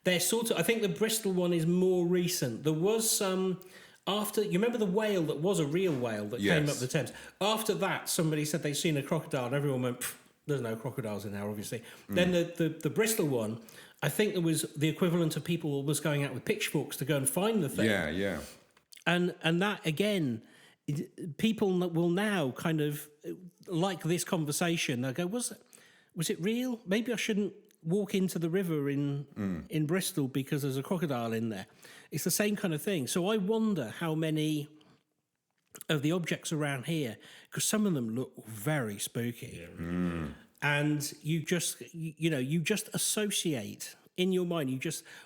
I think the Bristol one is more recent. There was some... After, you remember the whale that was a real whale that came up the Thames? After that, somebody said they'd seen a crocodile and everyone went... There's no crocodiles in there, obviously. Then the Bristol one, I think there was the equivalent of people almost going out with pitchforks to go and find the thing. Yeah, yeah. And that, again, people will now kind of like this conversation. They'll go, was it real? Maybe I shouldn't walk into the river in Bristol because there's a crocodile in there. It's the same kind of thing. So I wonder how many of the objects around here, because some of them look very spooky, and you just associate in your mind.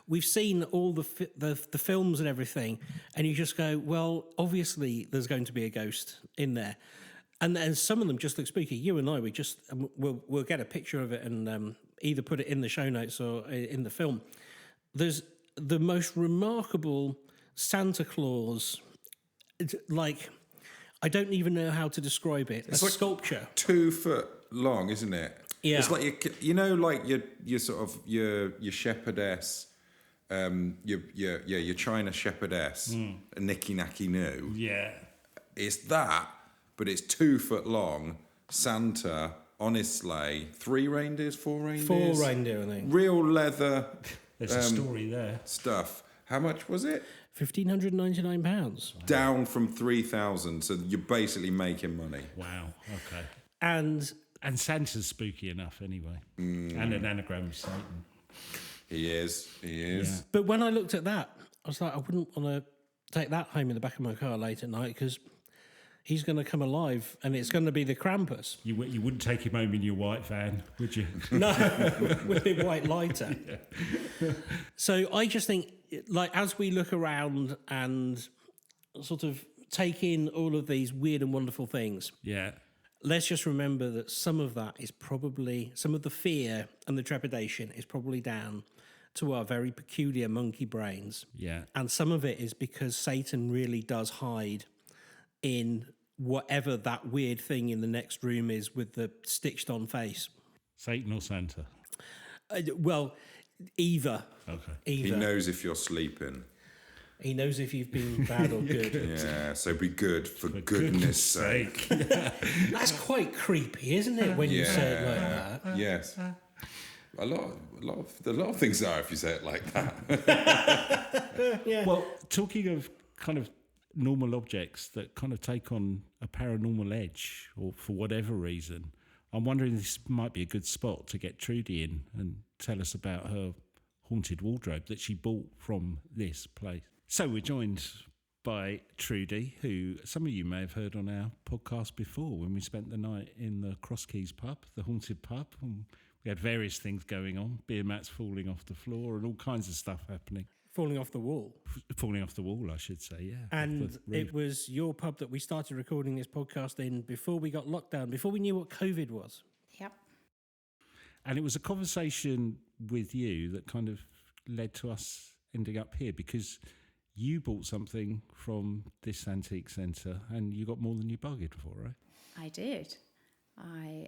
We've seen all the films and everything, and you just go, well, obviously there's going to be a ghost in there, and some of them just look spooky. You and I, we'll get a picture of it and either put it in the show notes or in the film. There's the most remarkable Santa Claus, like, I don't even know how to describe it. It's a sculpture. 2 foot long, isn't it? Yeah. It's like your sort of your shepherdess, your China shepherdess, Nicky Nacky Noo. Yeah. It's that, but it's 2 foot long. Santa on his sleigh, 3 reindeers, 4 reindeers. 4 reindeer, I think. Real leather. There's a story there. Stuff. How much was it? £1,599. Down from 3,000, so you're basically making money. Wow. Okay. And Santa's spooky enough anyway, and an anagram of Satan. He is. Yeah. But when I looked at that, I was like, I wouldn't want to take that home in the back of my car late at night because he's going to come alive and it's going to be the Krampus. You wouldn't take him home in your white van, would you? No, with a white lighter. Yeah. So I just think, like, as we look around and sort of take in all of these weird and wonderful things, let's just remember that some of that is probably, some of the fear and the trepidation is probably down to our very peculiar monkey brains. Yeah. And some of it is because Satan really does hide in whatever that weird thing in the next room is with the stitched on face. Satan or Santa? Well, either. Okay. Either. He knows if you're sleeping. He knows if you've been bad or good. Yeah, so be good for goodness sake. That's quite creepy, isn't it, when you say it like that? Yes. A lot of things are if you say it like that. Yeah. Well, talking of kind of normal objects that kind of take on a paranormal edge, or for whatever reason, I'm wondering if this might be a good spot to get Trudy in and tell us about her haunted wardrobe that she bought from this place. So we're joined by Trudy, who some of you may have heard on our podcast before when we spent the night in the Cross Keys pub, the haunted pub, and we had various things going on, beer mats falling off the floor and all kinds of stuff happening. Falling off the wall. Falling off the wall, I should say, yeah. And it was your pub that we started recording this podcast in before we got locked down, before we knew what COVID was. Yep. And it was a conversation with you that kind of led to us ending up here, because you bought something from this antique centre and you got more than you bargained for, right? I did. I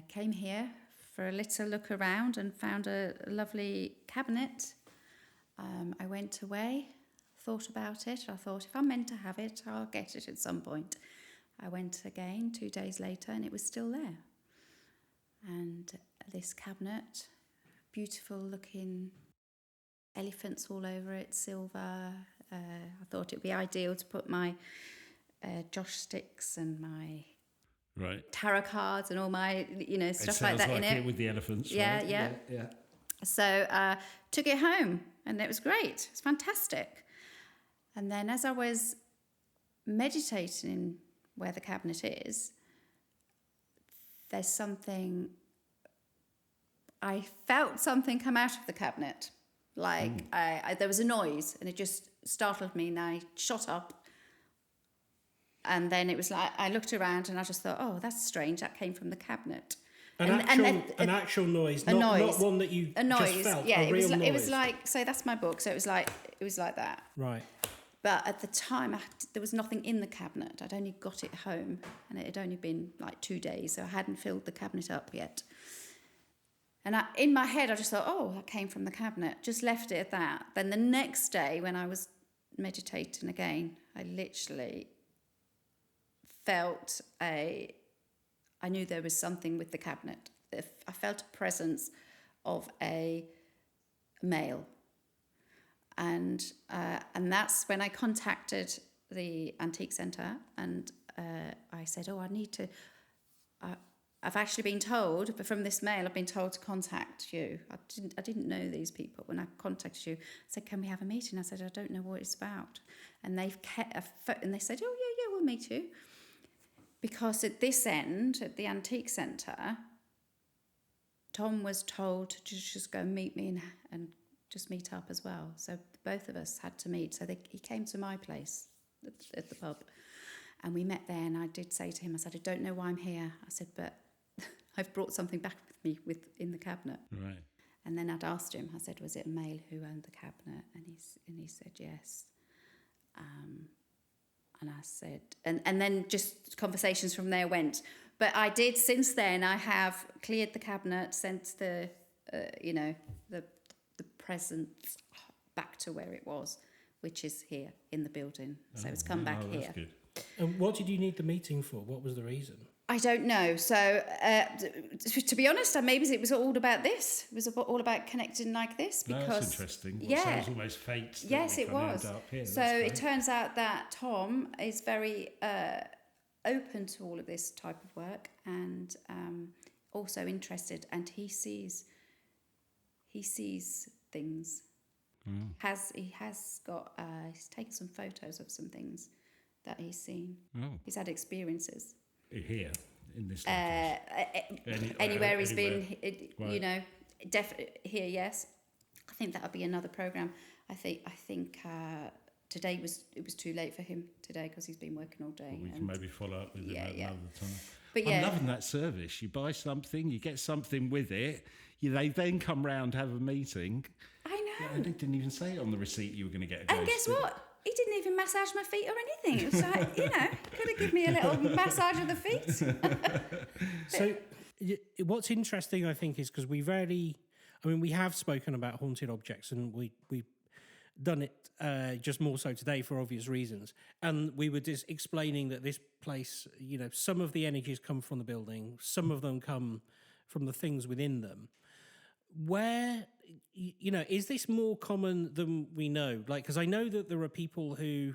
came here for a little look around and found a lovely cabinet. I went away, thought about it. I thought, if I'm meant to have it, I'll get it at some point. I went again 2 days later and it was still there. And this cabinet, beautiful looking elephants all over it, silver. I thought it'd be ideal to put my joss sticks and my tarot cards and all my, stuff like It sounds that in it. with the elephants, Yeah, right? yeah. So took it home, and it was great. It's fantastic. And then as I was meditating where the cabinet is, there's something, I felt something come out of the cabinet. Like there was a noise, and it just startled me, and I shot up. And then it was like, I looked around and I just thought, oh, that's strange. That came from the cabinet. An actual noise, not one that you just felt. Yeah, a real noise. It was like, so that's my book. So it was like that. Right. But at the time, there was nothing in the cabinet. I'd only got it home, and it had only been like 2 days, so I hadn't filled the cabinet up yet. And in my head, I just thought, oh, that came from the cabinet. Just left it at that. Then the next day, when I was meditating again, I literally felt I knew there was something with the cabinet. I felt a presence of a male. And that's when I contacted the antique centre, and I said, oh, I need to... I've actually been told, but from this mail, I've been told to contact you. I didn't know these people. When I contacted you, I said, can we have a meeting? I said, I don't know what it's about. And they said, oh, yeah, we'll meet you. Because at this end, at the antique centre, Tom was told to just go meet me and just meet up as well. So both of us had to meet. So he came to my place at the pub, and we met there. And I did say to him, I said, I don't know why I'm here. I said, but I've brought something back with me in the cabinet. Right. And then I'd asked him, I said, was it a male who owned the cabinet? And he said yes. And I said, and then just conversations from there went. But I did, since then, I have cleared the cabinet, sent the presents back to where it was, which is here in the building. So it's come back here. That's good. And what did you need the meeting for? What was the reason? I don't know. So, to be honest, maybe it was all about this. It was all about connecting like this. Because, no, that's interesting. Yeah. Sounds almost fate. Yes, it was. So it turns out that Tom is very open to all of this type of work, and also interested, and he sees things. He has got he's taken some photos of some things that he's seen. He's had experiences. Here, in this location. Anywhere he's been, definitely here, yes. I think that'll be another programme. I think today it was too late for him today because he's been working all day. Well, we can maybe follow up with him another time. But I'm loving that service. You buy something, you get something with it. They then come round, have a meeting. I know. Yeah, they didn't even say on the receipt you were going to get a ghost. And guess what? He didn't even massage my feet or anything. It was like, could have given me a little massage of the feet. So what's interesting, I think, is because we have spoken about haunted objects, and we've done it just more so today for obvious reasons. And we were just explaining that this place, some of the energies come from the building, some of them come from the things within them. Where, is this more common than we know? Like, because I know that there are people who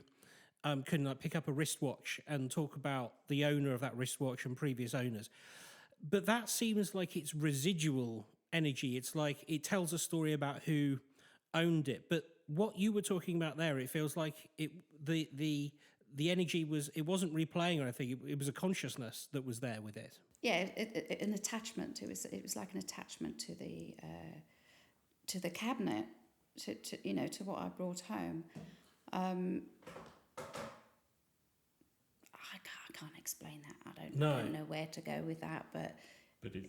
can pick up a wristwatch and talk about the owner of that wristwatch and previous owners. But that seems like it's residual energy. It's like it tells a story about who owned it. But what you were talking about there, it feels like the energy wasn't replaying or anything. It was a consciousness that was there with it. Yeah, an attachment. It was like an attachment to the cabinet, to what I brought home. I can't explain that. I don't know where to go with that, but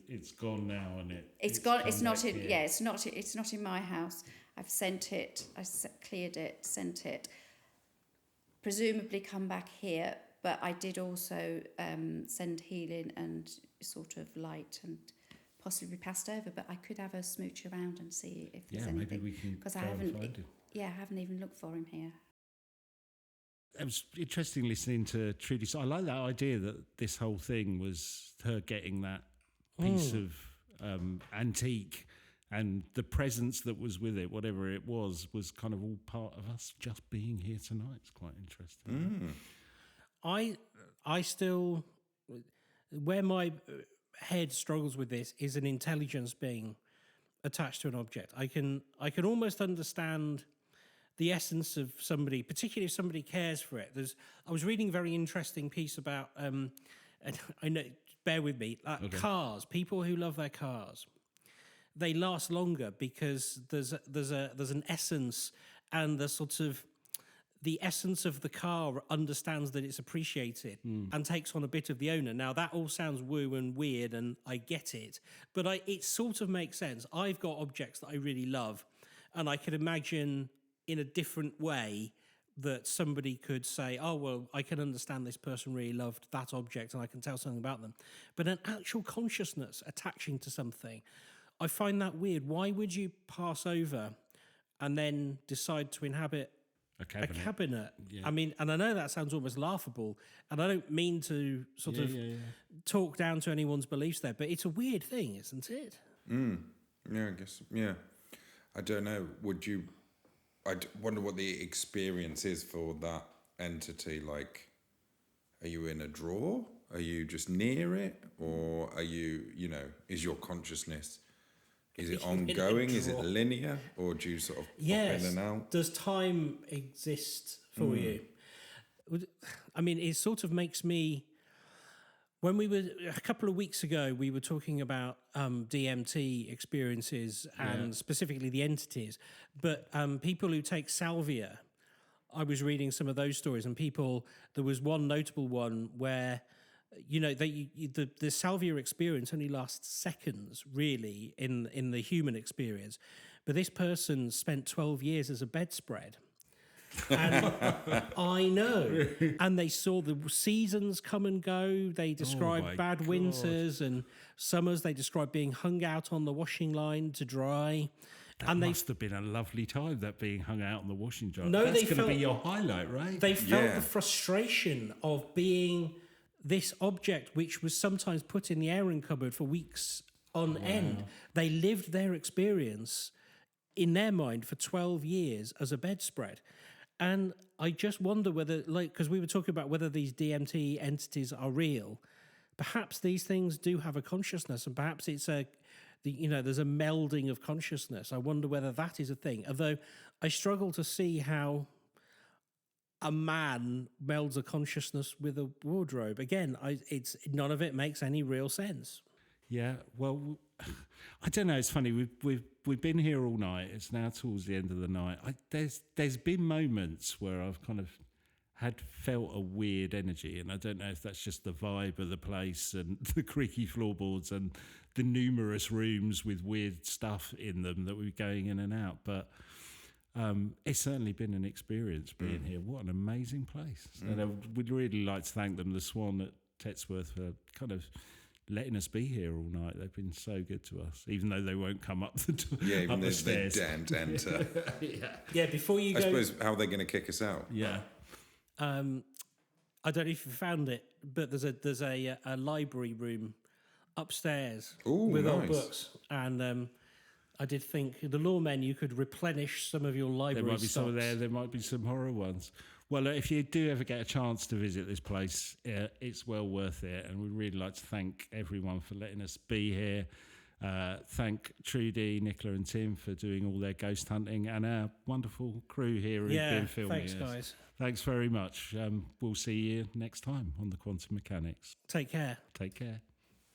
it's gone now, and it's gone. It's not in. Here. Yeah, it's not in my house. I've sent it. Cleared it. Sent it. Presumably come back here. But I did also send healing and sort of light and possibly passed over. But I could have a smooch around and see if there's anything. Maybe we can because I haven't. Yeah, I haven't even looked for him here. It was interesting listening to Trudy. So I like that idea that this whole thing was her getting that piece of antique, and the presence that was with it, whatever it was kind of all part of us just being here tonight. It's quite interesting. I still, where my head struggles with this is an intelligence being attached to an object. I can almost understand the essence of somebody, particularly if somebody cares for it. I was reading a very interesting piece about, and I know, bear with me, cars. People who love their cars, they last longer because there's an essence, and the essence of the car understands that it's appreciated and takes on a bit of the owner. Now, that all sounds woo and weird, and I get it, but it sort of makes sense. I've got objects that I really love, and I could imagine in a different way that somebody could say, oh, well, I can understand this person really loved that object and I can tell something about them. But an actual consciousness attaching to something, I find that weird. Why would you pass over and then decide to inhabit a cabinet? Yeah. I mean, and I know that sounds almost laughable, and I don't mean to sort of talk down to anyone's beliefs there, but it's a weird thing, isn't it? Yeah, I guess. Yeah. I don't know. I wonder what the experience is for that entity. Like, are you in a drawer? Are you just near it? Or are you, is your consciousness, is it ongoing? Is it linear? Or do you sort of pop in and out? Does time exist for you? I mean, it sort of makes me... When a couple of weeks ago, we were talking about DMT experiences and specifically the entities, but people who take salvia, I was reading some of those stories, and there was one notable one where, the salvia experience only lasts seconds, really, in the human experience, but this person spent 12 years as a bedspread. And I know. And they saw the seasons come and go. They described bad winters and summers. They described being hung out on the washing line to dry. That must have been a lovely time, that being hung out on the washing line. No, that's going to be your highlight, right? They felt the frustration of being this object which was sometimes put in the airing cupboard for weeks on end. They lived their experience in their mind for 12 years as a bedspread. And I just wonder whether, because we were talking about whether these DMT entities are real, perhaps these things do have a consciousness, and perhaps it's there's a melding of consciousness. I wonder whether that is a thing. Although I struggle to see how a man melds a consciousness with a wardrobe. Again, none of it makes any real sense. Yeah, well, I don't know. It's funny. We've been here all night. It's now towards the end of the night. There's been moments where I've kind of had felt a weird energy, and I don't know if that's just the vibe of the place and the creaky floorboards and the numerous rooms with weird stuff in them that we're going in and out. But it's certainly been an experience being here. What an amazing place! And we'd really like to thank them, the Swan at Tetsworth, for kind of letting us be here all night. They've been so good to us, even though they won't come up the door. Yeah, even though they daren't enter. Yeah, before you go... I suppose, how are they going to kick us out? Yeah. I don't know if you found it, but there's a library room upstairs with old books. And I did think the lawmen, you could replenish some of your library There might be stocks. some there. There might be some horror ones. Well, if you do ever get a chance to visit this place, it's well worth it. And we'd really like to thank everyone for letting us be here. Thank Trudy, Nicola and Tim for doing all their ghost hunting, and our wonderful crew here who've been filming thanks, guys. Thanks very much. We'll see you next time on the Quantum Mechanics. Take care. Take care.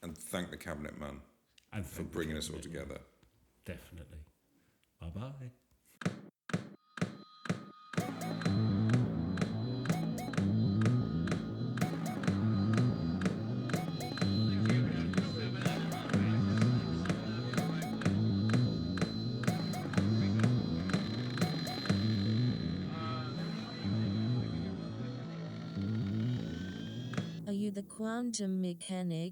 And thank the Cabinet Man for bringing us all together. Definitely. Bye-bye. Are you the quantum mechanic?